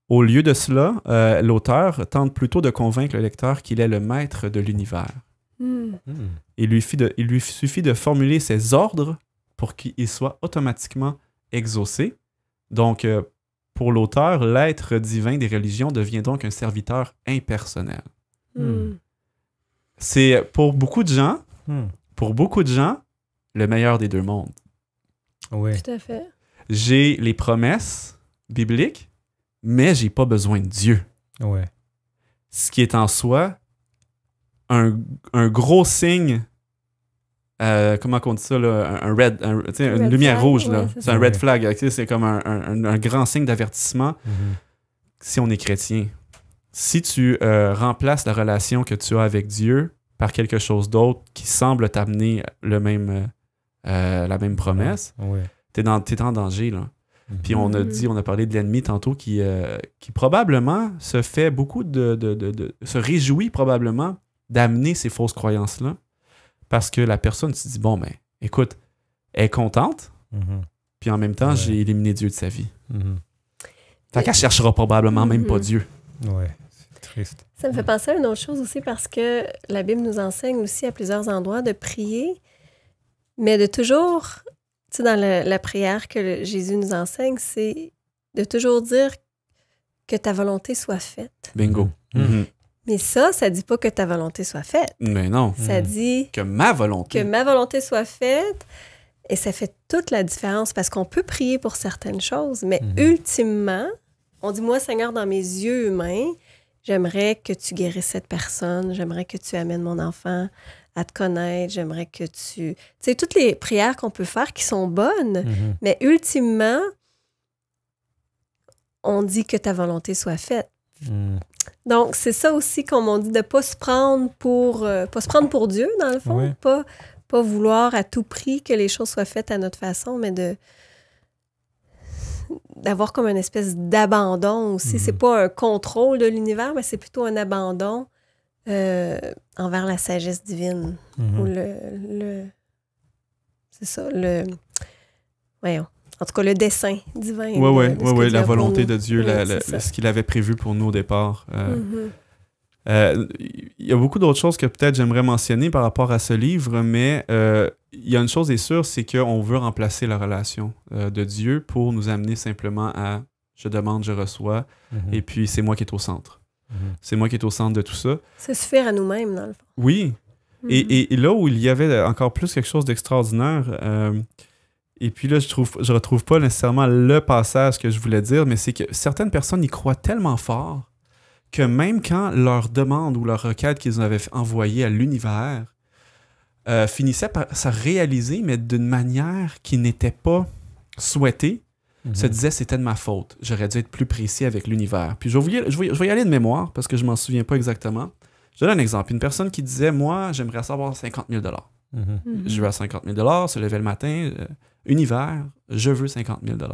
Au lieu de cela, l'auteur tente plutôt de convaincre le lecteur qu'il est le maître de l'univers. Il lui suffit de formuler ses ordres pour qu'il soit automatiquement exaucé. Donc, pour l'auteur, l'être divin des religions devient donc un serviteur impersonnel. C'est pour beaucoup de gens, le meilleur des deux mondes. Oui. Tout à fait. J'ai les promesses bibliques, mais j'ai pas besoin de Dieu. Ouais. Ce qui est en soi un gros signe. Comment on dit ça, là? Une lumière rouge, là. C'est un red flag. C'est comme un grand signe d'avertissement si on est chrétien. Si tu remplaces la relation que tu as avec Dieu par quelque chose d'autre qui semble t'amener la même promesse, t'es en danger, là. Puis on a parlé de l'ennemi tantôt qui probablement se fait beaucoup se réjouit probablement d'amener ces fausses croyances-là. Parce que la personne se dit, bon, ben, écoute, elle est contente, puis en même temps, j'ai éliminé Dieu de sa vie. Fait qu'elle cherchera probablement même pas Dieu. Ouais, c'est triste. Ça me fait penser à une autre chose aussi, parce que la Bible nous enseigne aussi à plusieurs endroits de prier, mais de toujours, tu sais, dans la prière que Jésus nous enseigne, c'est de toujours dire que ta volonté soit faite. Bingo. Mais ça dit pas que ta volonté soit faite. Mais non. Ça dit... Que ma volonté soit faite. Et ça fait toute la différence parce qu'on peut prier pour certaines choses, mais ultimement, on dit, moi, Seigneur, dans mes yeux humains, j'aimerais que tu guérisses cette personne, j'aimerais que tu amènes mon enfant à te connaître, j'aimerais que tu... Tu sais, toutes les prières qu'on peut faire qui sont bonnes, mais ultimement, on dit que ta volonté soit faite. Donc, c'est ça aussi qu'on m'a dit, de ne pas se prendre pour Dieu, dans le fond. Oui. Pas vouloir à tout prix que les choses soient faites à notre façon, mais d'avoir comme une espèce d'abandon aussi. C'est pas un contrôle de l'univers, mais c'est plutôt un abandon envers la sagesse divine. Ou c'est ça, voyons. En tout cas, le dessein divin. Oui, la volonté de Dieu, ce qu'il avait prévu pour nous au départ. Il y a beaucoup d'autres choses que peut-être j'aimerais mentionner par rapport à ce livre, mais il y a une chose est sûre, c'est qu'on veut remplacer la relation de Dieu pour nous amener simplement à « je demande, je reçois », et puis c'est moi qui est au centre. C'est moi qui est au centre de tout ça. Se suffire à nous-mêmes, dans le fond. Oui. Et là où il y avait encore plus quelque chose d'extraordinaire... Et puis là, je retrouve pas nécessairement le passage que je voulais dire, mais c'est que certaines personnes y croient tellement fort que même quand leur demande ou leur requête qu'ils avaient envoyée à l'univers finissait par se réaliser, mais d'une manière qui n'était pas souhaitée, se disait c'était de ma faute. J'aurais dû être plus précis avec l'univers. Puis je vais y aller de mémoire parce que je m'en souviens pas exactement. Je donne un exemple. Une personne qui disait « Moi, j'aimerais savoir 50 000 $. Je veux à 50 000 $, se lever le matin... Univers, je veux 50 000 $.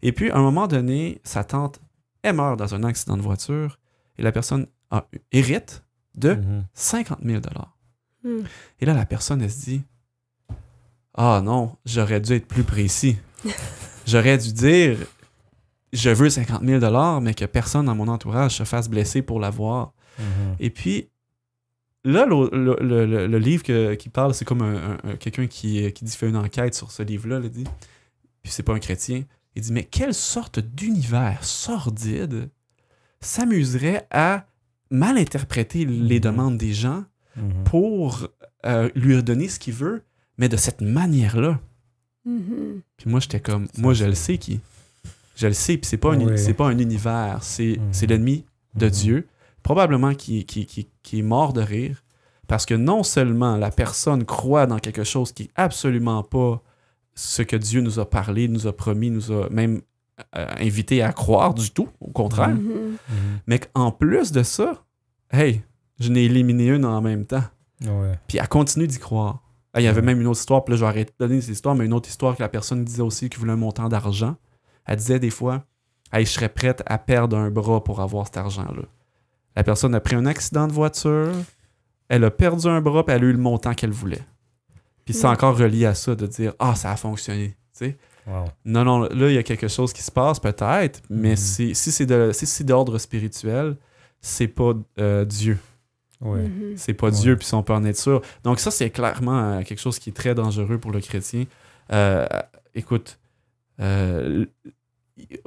Et puis, à un moment donné, sa tante, elle meurt dans un accident de voiture et la personne hérite de 50 000 $. Et là, la personne, elle se dit « Ah non, j'aurais dû être plus précis. J'aurais dû dire « Je veux 50 000 $, mais que personne dans mon entourage se fasse blesser pour l'avoir. » Et puis, là, le livre qui parle, c'est comme quelqu'un qui fait une enquête sur ce livre-là, il dit, puis c'est pas un chrétien, il dit, mais quelle sorte d'univers sordide s'amuserait à mal interpréter les demandes des gens pour lui donner ce qu'il veut, mais de cette manière-là. Puis moi, j'étais comme, moi, je le sais qui. Je le sais, puis c'est pas un univers, c'est l'ennemi de Dieu. Probablement qui est mort de rire, parce que non seulement la personne croit dans quelque chose qui n'est absolument pas ce que Dieu nous a parlé, nous a promis, nous a même invité à croire du tout, au contraire, mais qu'en plus de ça, hey, je n'ai éliminé une en même temps. Puis elle continue d'y croire. Il y avait même une autre histoire, puis là je vais arrêter de donner ces histoires, mais une autre histoire que la personne disait aussi qu'il voulait un montant d'argent. Elle disait des fois, hey, je serais prête à perdre un bras pour avoir cet argent-là. La personne a pris un accident de voiture, elle a perdu un bras, puis elle a eu le montant qu'elle voulait. Puis c'est encore relié à ça, de dire « Ah, ça a fonctionné. » Tu sais? Non, là, il y a quelque chose qui se passe, peut-être, mais si c'est d'ordre spirituel, c'est pas Dieu. C'est pas Dieu, puis on peut en être sûr. Donc ça, c'est clairement quelque chose qui est très dangereux pour le chrétien. Écoute, je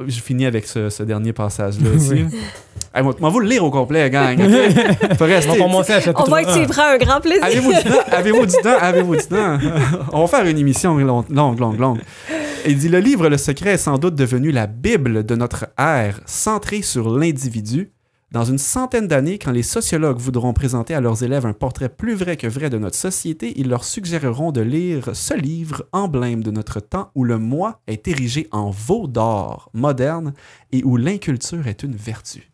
finis avec ce dernier passage-là aussi. Hey, moi, vous le lire au complet, gang. Okay? On va être suivre un grand plaisir. Avez-vous du temps? On va faire une émission longue. Il dit, le livre Le Secret est sans doute devenu la Bible de notre ère, centrée sur l'individu. Dans une centaine d'années, quand les sociologues voudront présenter à leurs élèves un portrait plus vrai que vrai de notre société, ils leur suggéreront de lire ce livre, emblème de notre temps, où le moi est érigé en veau d'or moderne et où l'inculture est une vertu.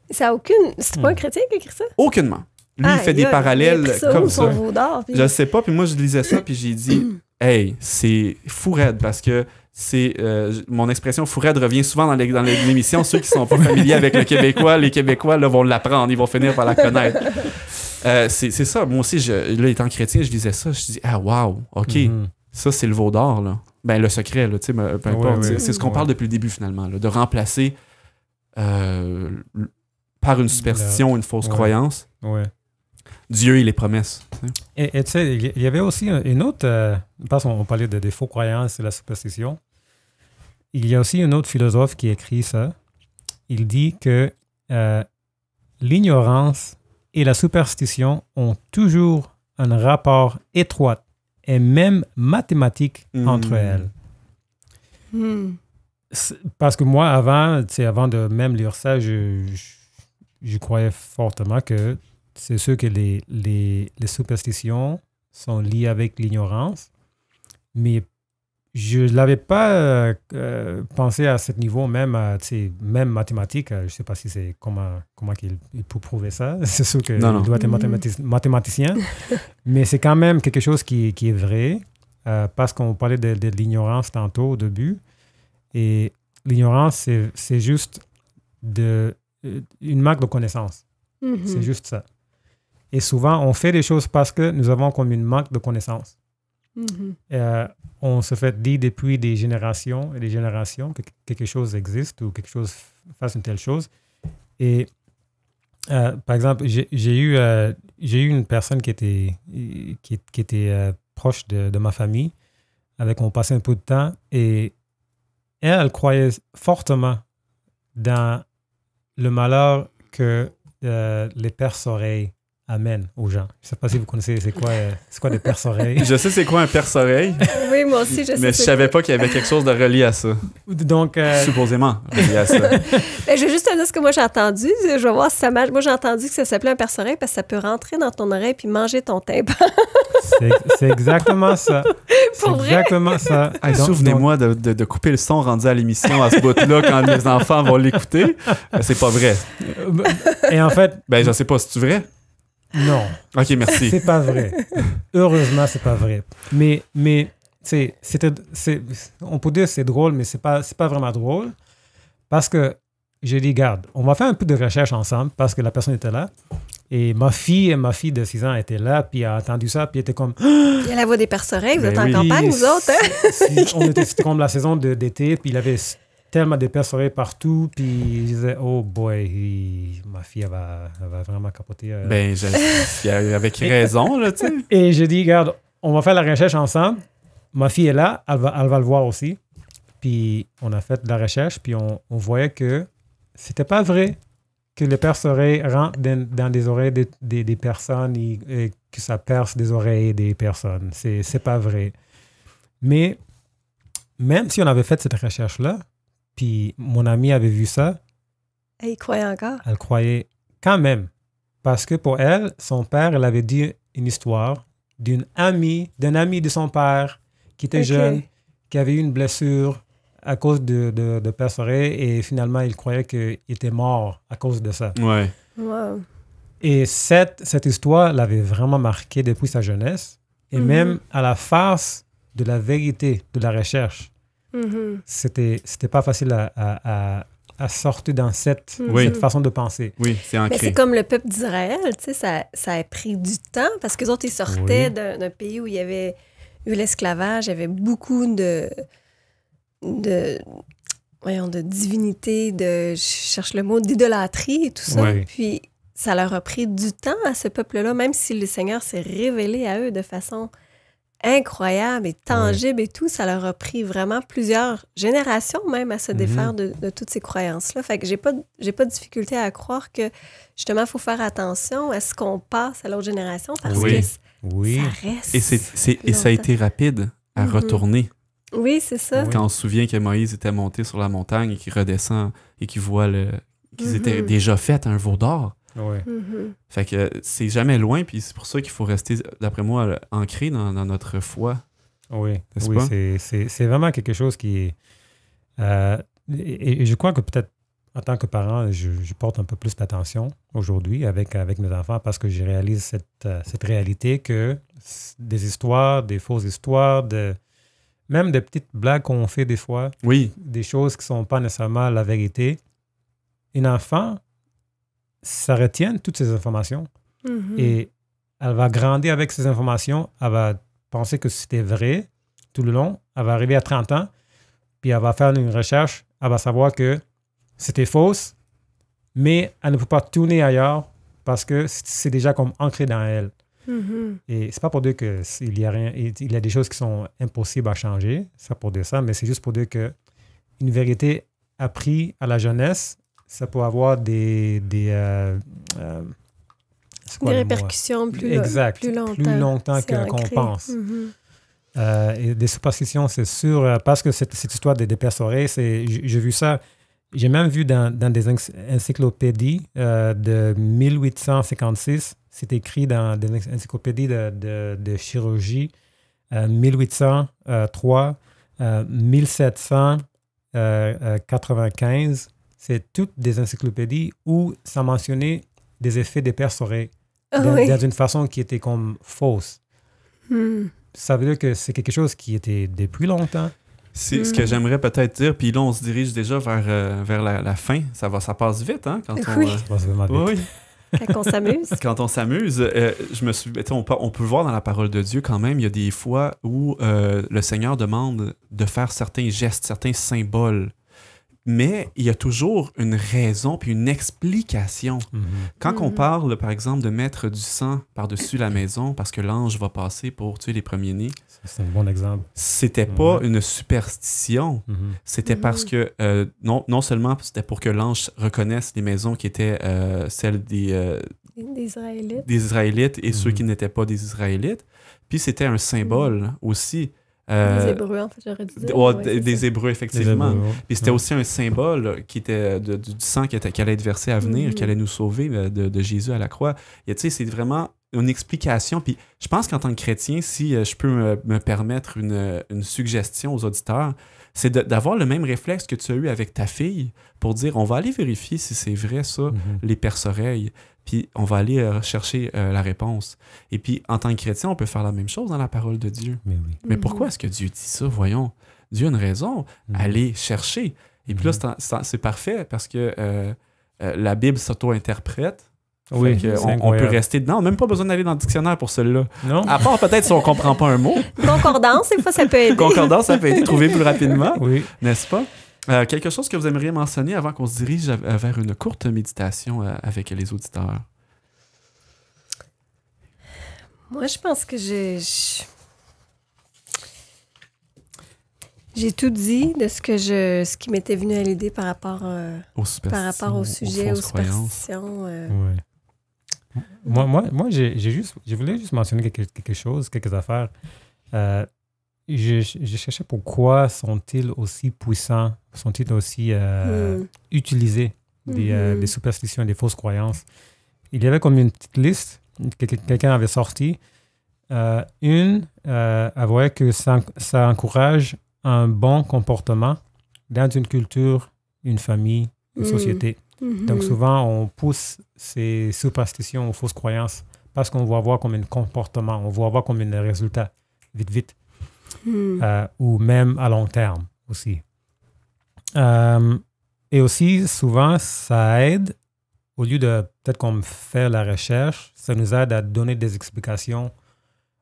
Ça a aucune... C'est pas un chrétien qui écrit ça? Aucunement. Lui, il fait des parallèles comme ça. Veau d'or, puis... Je sais pas, puis moi, je lisais ça, puis j'ai dit, hey, c'est fou raide, parce que c'est mon expression fou raide revient souvent dans l'émission. Ceux qui sont pas familiers avec le québécois, les Québécois là, vont l'apprendre, ils vont finir par la connaître. C'est ça. Moi aussi, là, étant chrétien, je lisais ça, je dis ah wow, ok, ça c'est le veau d'or là. Ben le secret là, tu sais, peu importe. C'est ce qu'on parle depuis le début finalement, là, de remplacer par une superstition, une fausse croyance. Dieu et les promesses. Et tu sais, il y avait aussi une autre, parce qu'on parlait des faux croyances et la superstition, il y a aussi un autre philosophe qui écrit ça. Il dit que l'ignorance et la superstition ont toujours un rapport étroit et même mathématique entre elles. Parce que moi, avant de même lire ça, je croyais fortement que c'est sûr que les superstitions sont liées avec l'ignorance, mais je ne l'avais pas pensé à ce niveau, même mathématique. Je ne sais pas si c'est comment il peut prouver ça. C'est sûr qu'il doit être mathématicien. Mais c'est quand même quelque chose qui est vrai, parce qu'on parlait de l'ignorance tantôt au début. Et l'ignorance, c'est juste une marque de connaissance. Mm-hmm. C'est juste ça. Et souvent, on fait des choses parce que nous avons comme une marque de connaissance. Mm-hmm. On se fait dire depuis des générations et des générations que quelque chose existe ou quelque chose fasse une telle chose. Et par exemple, j'ai eu une personne qui était proche de ma famille, avec qui on passait un peu de temps, et elle croyait fortement dans le malheur que les perce-oreilles amènent aux gens. Je ne sais pas si vous connaissez c'est quoi des perce-oreilles. Je sais c'est quoi un perce-oreille. Oui, moi aussi, je sais. Mais je ne savais pas qu'il y avait quelque chose de relié à ça. Donc, supposément relié à ça. Je vais juste te dire ce que moi j'ai entendu. Je vais voir si ça marche. Moi, j'ai entendu que ça s'appelait un perce-oreille parce que ça peut rentrer dans ton oreille puis manger ton tympan. C'est exactement ça. Pour vrai? Exactement ça. Hey, souvenez-moi de couper le son rendu à l'émission à ce bout-là quand les enfants vont l'écouter. C'est pas vrai. Et en fait... Ben, je sais pas, c'est-tu vrai? Non. OK, merci. C'est pas vrai. Heureusement, c'est pas vrai. Mais on peut dire que c'est drôle, mais c'est pas vraiment drôle. Parce que j'ai dit, garde, on va faire un peu de recherche ensemble parce que la personne était là. Et ma fille de 6 ans était là, puis a entendu ça, puis était comme... Il y a la voix des perce-oreilles, vous êtes en campagne, vous autres, hein? C'était comme la saison d'été, puis il avait tellement de perce-oreilles partout, puis je disais, oh boy, ma fille, elle va vraiment capoter. Ben, avec raison, là, tu sais. Et j'ai dit, regarde, on va faire la recherche ensemble. Ma fille est là, elle va le voir aussi. Puis on a fait de la recherche, puis on voyait que c'était pas vrai que les perce-oreilles rentrent dans des oreilles des personnes et que ça perce des oreilles des personnes. C'est pas vrai. Mais même si on avait fait cette recherche-là, puis mon amie avait vu ça... Elle croyait encore? Elle croyait quand même. Parce que pour elle, son père, elle avait dit une histoire d'un ami de son père qui était jeune, qui avait eu une blessure à cause de perce-oreille, et finalement, il croyait qu'il était mort à cause de ça. Ouais. Wow. Et cette histoire l'avait vraiment marqué depuis sa jeunesse. Et même à la face de la vérité de la recherche, c'était pas facile à sortir dans cette façon de penser. Oui, c'est ancré. Mais c'est comme le peuple d'Israël, tu sais, ça a pris du temps parce que les autres, ils sortaient d'un pays où il y avait eu l'esclavage, il y avait beaucoup de divinité, je cherche le mot, d'idolâtrie et tout ça. Oui. Puis ça leur a pris du temps à ce peuple-là, même si le Seigneur s'est révélé à eux de façon incroyable et tangible et tout, ça leur a pris vraiment plusieurs générations même à se défaire de toutes ces croyances-là. Fait que j'ai pas de difficulté à croire que justement, il faut faire attention à ce qu'on passe à l'autre génération parce que ça reste. Et ça a été rapide à retourner. Oui, c'est ça. Quand on se souvient que Moïse était monté sur la montagne et qu'il redescend et qu'il voit qu'ils étaient déjà faits un veau d'or. Ouais. Fait que c'est jamais loin, puis c'est pour ça qu'il faut rester, d'après moi, ancré dans notre foi. Oui, c'est vraiment quelque chose qui est... et je crois que peut-être, en tant que parent, je porte un peu plus d'attention aujourd'hui avec mes enfants parce que je réalise cette réalité que des histoires, des fausses histoires, même des petites blagues qu'on fait des fois, des choses qui ne sont pas nécessairement la vérité. Un enfant, ça retient toutes ces informations et elle va grandir avec ces informations. Elle va penser que c'était vrai tout le long. Elle va arriver à 30 ans, puis elle va faire une recherche. Elle va savoir que c'était fausse, mais elle ne peut pas tourner ailleurs parce que c'est déjà comme ancré dans elle. Et c'est pas pour dire qu'il y a des choses qui sont impossibles à changer, c'est pas pour dire ça, mais c'est juste pour dire que une vérité apprise à la jeunesse, ça peut avoir des répercussions plus longtemps qu'on pense. Et des superstitions, c'est sûr, parce que cette histoire des perce-oreilles, j'ai vu ça, j'ai même vu dans des encyclopédies de 1856, c'est écrit dans des encyclopédies de chirurgie 1803, 1795, c'est toutes des encyclopédies où ça mentionnait des effets des perce-oreilles dans une façon qui était comme fausse. Ça veut dire que c'est quelque chose qui était depuis longtemps. C'est ce que j'aimerais peut-être dire, puis là, on se dirige déjà vers la fin. Ça passe vite, hein? Quand oui. Ça passe vraiment vite. Oui. Quand on s'amuse. Quand on s'amuse, on peut voir dans la parole de Dieu quand même, il y a des fois où le Seigneur demande de faire certains gestes, certains symboles. Mais il y a toujours une raison puis une explication. Quand on parle, par exemple, de mettre du sang par-dessus la maison parce que l'ange va passer pour tuer les premiers-nés, c'est un bon exemple. C'était pas une superstition. C'était parce que, non seulement c'était pour que l'ange reconnaisse les maisons qui étaient celles des Israélites et ceux qui n'étaient pas des Israélites, puis c'était un symbole aussi. Des Hébreux, en fait, j'aurais dû dire. Des Hébreux, effectivement. Puis c'était aussi un symbole qui était du sang qui allait être versé à venir, qui allait nous sauver de Jésus à la croix. Et tu sais, c'est vraiment une explication. Puis je pense qu'en tant que chrétien, si je peux me permettre une suggestion aux auditeurs, c'est d'avoir le même réflexe que tu as eu avec ta fille pour dire, on va aller vérifier si c'est vrai ça, les perce-oreilles. Puis on va aller chercher la réponse. Et puis, en tant que chrétien, on peut faire la même chose dans la parole de Dieu. Mais pourquoi est-ce que Dieu dit ça? Voyons, Dieu a une raison. Allez chercher. Et puis là, c'est parfait parce que la Bible s'auto-interprète. Oui, on peut rester dedans. On n'a même pas besoin d'aller dans le dictionnaire pour celle-là. Non. À part peut-être si on ne comprend pas un mot. Concordance, des fois, ça peut aider. Concordance, ça peut aider. Trouver plus rapidement. Oui. N'est-ce pas? Quelque chose que vous aimeriez mentionner avant qu'on se dirige vers une courte méditation avec les auditeurs? Moi, je pense que j'ai tout dit de ce qui m'était venu à l'idée par rapport au sujet, aux superstitions. Moi, je voulais juste mentionner quelque chose, quelques affaires. Je cherchais pourquoi sont-ils aussi puissants, sont-ils aussi utilisés, des superstitions, des fausses croyances. Il y avait comme une petite liste que quelqu'un avait sortie. Avouait que ça encourage un bon comportement dans une culture, une famille, une société. Donc souvent, on pousse ces superstitions aux fausses croyances parce qu'on va voir comme un comportement, on va voir comme un résultat, vite. Ou même à long terme aussi. Et aussi, souvent, ça aide, au lieu de peut-être comme faire la recherche, ça nous aide à donner des explications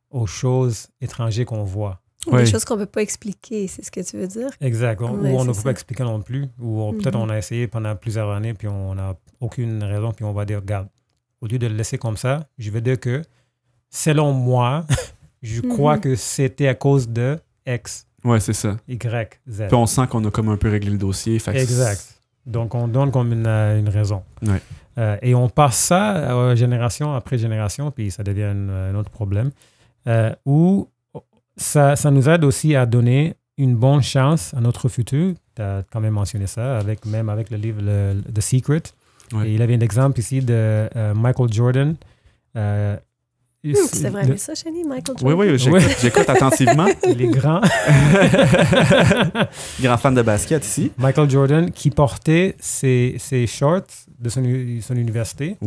aux choses étrangères qu'on voit. Des choses qu'on ne peut pas expliquer, c'est ce que tu veux dire? Exact. Ou on ne peut pas expliquer non plus. Ou peut-être on a essayé pendant plusieurs années, puis on n'a aucune raison, puis on va dire, regarde, au lieu de le laisser comme ça, je vais dire que, selon moi, je crois que c'était à cause de X. Ouais, c'est ça. Y, Z. Puis on sent qu'on a comme un peu réglé le dossier. Exact. Donc, on donne comme une raison. Ouais. Et on passe ça génération après génération, puis ça devient un autre problème. Où ça nous aide aussi à donner une bonne chance à notre futur. Tu as quand même mentionné ça, même avec le livre The Secret. Ouais. Et il avait un exemple ici de Michael Jordan. C'est vrai, ça, Chani, Michael Jordan? Oui, j'écoute attentivement. Il est grand. Grand fan de basket ici. Michael Jordan qui portait ses shorts de son université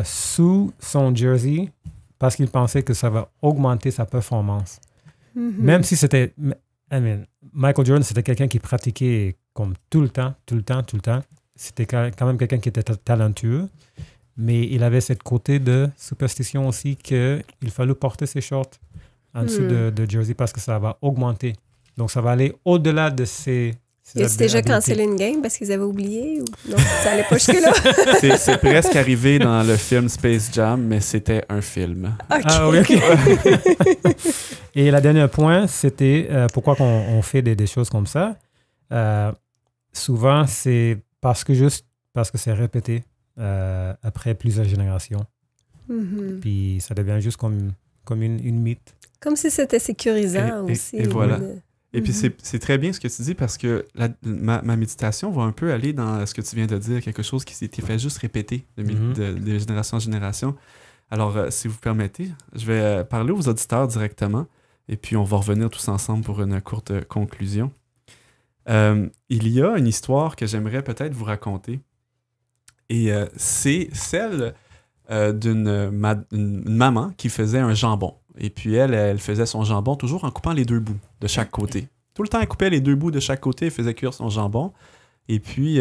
sous son jersey parce qu'il pensait que ça va augmenter sa performance. Même si c'était... Michael Jordan, c'était quelqu'un qui pratiquait comme tout le temps. C'était quand même quelqu'un qui était talentueux. Mais il avait cette côté de superstition aussi qu'il fallait porter ses shorts en dessous de jersey parce que ça va augmenter. Donc, ça va aller au-delà de ses... Ils ont déjà cancellé une game parce qu'ils avaient oublié? Ou... Non, ça n'allait pas jusque-là. C'est presque arrivé dans le film Space Jam, mais c'était un film. Okay. Ah oui, OK. Et le dernier point, c'était pourquoi on fait des choses comme ça. Souvent, c'est parce que c'est répété. Après plusieurs générations. Puis ça devient juste comme une mythe. Comme si c'était sécurisant aussi. Et voilà. Et puis c'est très bien ce que tu dis parce que ma méditation va un peu aller dans ce que tu viens de dire, quelque chose qui s'était fait juste répéter de génération en génération. Alors, si vous permettez, je vais parler aux auditeurs directement. Et puis, on va revenir tous ensemble pour une courte conclusion. Il y a une histoire que j'aimerais peut-être vous raconter. Et c'est celle d'une maman qui faisait un jambon. Et puis, elle faisait son jambon toujours en coupant les 2 bouts de chaque côté. Tout le temps, elle coupait les 2 bouts de chaque côté et faisait cuire son jambon. Et puis,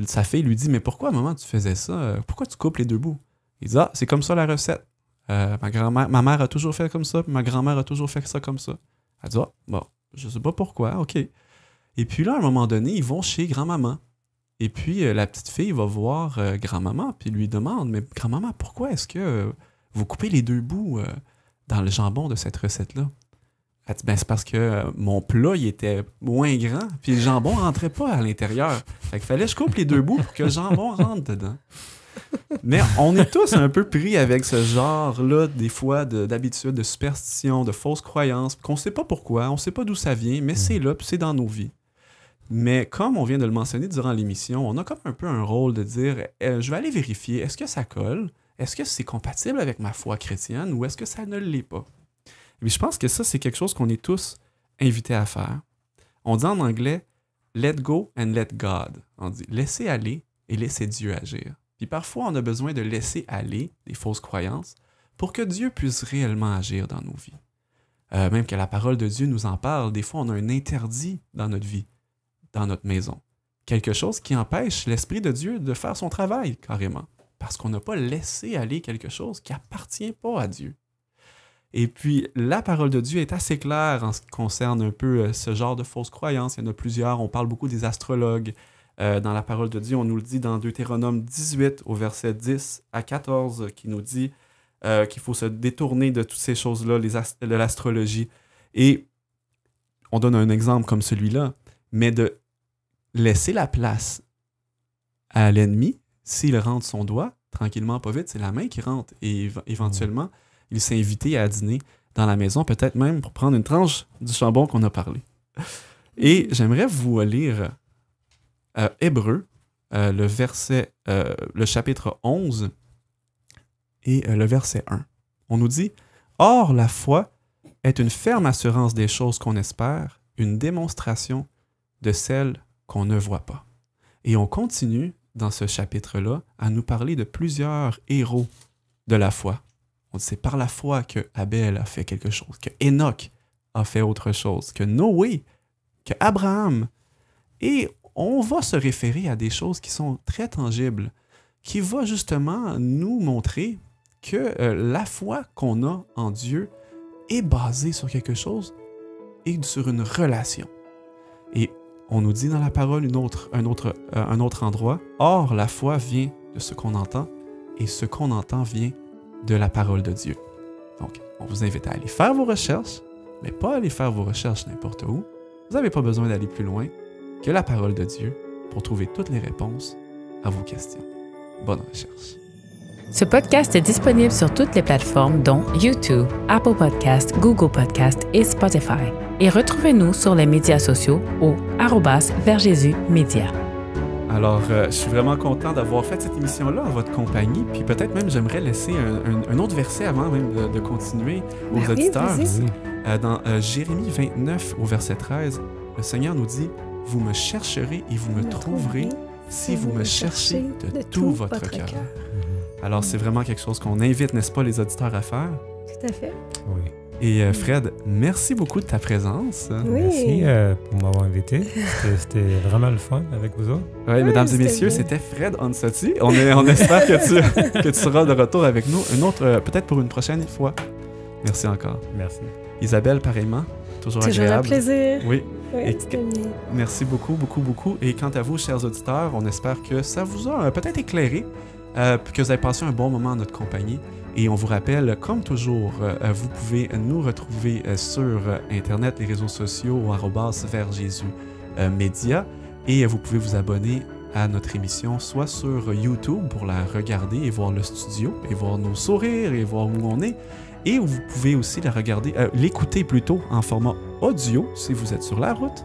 sa fille lui dit « Mais pourquoi, maman, tu faisais ça? Pourquoi tu coupes les 2 bouts? » Il dit « Ah, c'est comme ça la recette. Ma mère a toujours fait comme ça, puis ma grand-mère a toujours fait ça comme ça. » Elle dit « Ah, bon, je sais pas pourquoi, ok. » Et puis là, à un moment donné, ils vont chez grand-maman. Et puis, la petite fille va voir grand-maman, puis lui demande « Mais grand-maman, pourquoi est-ce que vous coupez les 2 bouts dans le jambon de cette recette-là? » Elle dit, c'est parce que mon plat, il était moins grand, puis le jambon ne rentrait pas à l'intérieur. Fait qu'il fallait que je coupe les 2 bouts pour que le jambon rentre dedans. Mais on est tous un peu pris avec ce genre-là, des fois, d'habitude, de superstition, de fausses croyances, qu'on ne sait pas pourquoi, on ne sait pas d'où ça vient, mais c'est là, puis c'est dans nos vies. Mais comme on vient de le mentionner durant l'émission, on a comme un peu un rôle de dire, je vais aller vérifier, est-ce que ça colle? Est-ce que c'est compatible avec ma foi chrétienne ou est-ce que ça ne l'est pas? Et je pense que ça, c'est quelque chose qu'on est tous invités à faire. On dit en anglais « let go and let God ». On dit « laisser aller et laisser Dieu agir ». Puis parfois, on a besoin de laisser aller des fausses croyances pour que Dieu puisse réellement agir dans nos vies. Même que la parole de Dieu nous en parle, des fois, on a un interdit dans notre vie, dans notre maison. Quelque chose qui empêche l'Esprit de Dieu de faire son travail, carrément. Parce qu'on n'a pas laissé aller quelque chose qui n'appartient pas à Dieu. Et puis, la parole de Dieu est assez claire en ce qui concerne un peu ce genre de fausses croyances. Il y en a plusieurs. On parle beaucoup des astrologues. Dans la parole de Dieu, on nous le dit dans Deutéronome 18, au verset 10 à 14, qui nous dit qu'il faut se détourner de toutes ces choses-là, de l'astrologie. Et on donne un exemple comme celui-là, mais de laisser la place à l'ennemi, s'il rentre son doigt, tranquillement, pas vite, c'est la main qui rentre. Et éventuellement, il s'est invité à dîner dans la maison, peut-être même pour prendre une tranche du jambon qu'on a parlé. Et j'aimerais vous lire Hébreux, le chapitre 11 et le verset 1. On nous dit « Or, la foi est une ferme assurance des choses qu'on espère, une démonstration de celles qu'on ne voit pas. » Et on continue dans ce chapitre-là à nous parler de plusieurs héros de la foi. On dit c'est par la foi que Abel a fait quelque chose, que Enoch a fait autre chose, que Noé, que Abraham. Et on va se référer à des choses qui sont très tangibles, qui vont justement nous montrer que la foi qu'on a en Dieu est basée sur quelque chose et sur une relation. Et on nous dit dans la parole un autre endroit, « Or, la foi vient de ce qu'on entend, et ce qu'on entend vient de la parole de Dieu. » Donc, on vous invite à aller faire vos recherches, mais pas aller faire vos recherches n'importe où. Vous n'avez pas besoin d'aller plus loin que la parole de Dieu pour trouver toutes les réponses à vos questions. Bonne recherche. Ce podcast est disponible sur toutes les plateformes dont YouTube, Apple Podcasts, Google Podcasts et Spotify. Et retrouvez-nous sur les médias sociaux au @VersJésusMédia. Alors, je suis vraiment content d'avoir fait cette émission-là en votre compagnie. Puis peut-être même, j'aimerais laisser un autre verset avant même de continuer aux auditeurs. Dans Jérémie 29, au verset 13, le Seigneur nous dit « Vous me chercherez et vous me trouverez si vous me cherchez de tout votre cœur. » Alors, c'est vraiment quelque chose qu'on invite, n'est-ce pas, les auditeurs à faire? Tout à fait. Oui. Et Fred, merci beaucoup de ta présence. Oui. Merci pour m'avoir invité. C'était vraiment le fun avec vous autres. Oui, mesdames et messieurs, c'était Fred Onsotti. On espère que tu seras de retour avec nous, peut-être pour une prochaine fois. Merci encore. Merci. Isabelle, pareillement. Toujours agréable. Un plaisir. Oui. Oui, merci beaucoup, beaucoup, beaucoup. Et quant à vous, chers auditeurs, on espère que ça vous a peut-être éclairé, que vous avez passé un bon moment en notre compagnie. Et on vous rappelle, comme toujours, vous pouvez nous retrouver sur Internet, les réseaux sociaux, au @VersJésusMédia. Et vous pouvez vous abonner à notre émission, soit sur YouTube pour la regarder et voir le studio, et voir nos sourires, et voir où on est. Et vous pouvez aussi l'écouter plutôt en format audio, si vous êtes sur la route,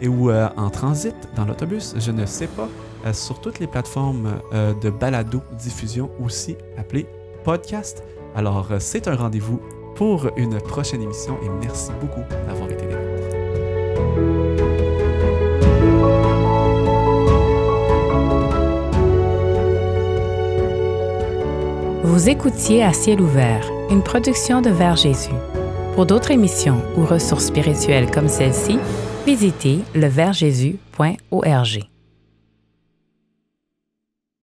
et ou en transit, dans l'autobus, je ne sais pas, sur toutes les plateformes de balado-diffusion aussi appelées podcast. Alors, c'est un rendez-vous pour une prochaine émission et merci beaucoup d'avoir été des nôtres. Vous écoutiez À ciel ouvert, une production de Vers Jésus. Pour d'autres émissions ou ressources spirituelles comme celle-ci, visitez leversjésus.org.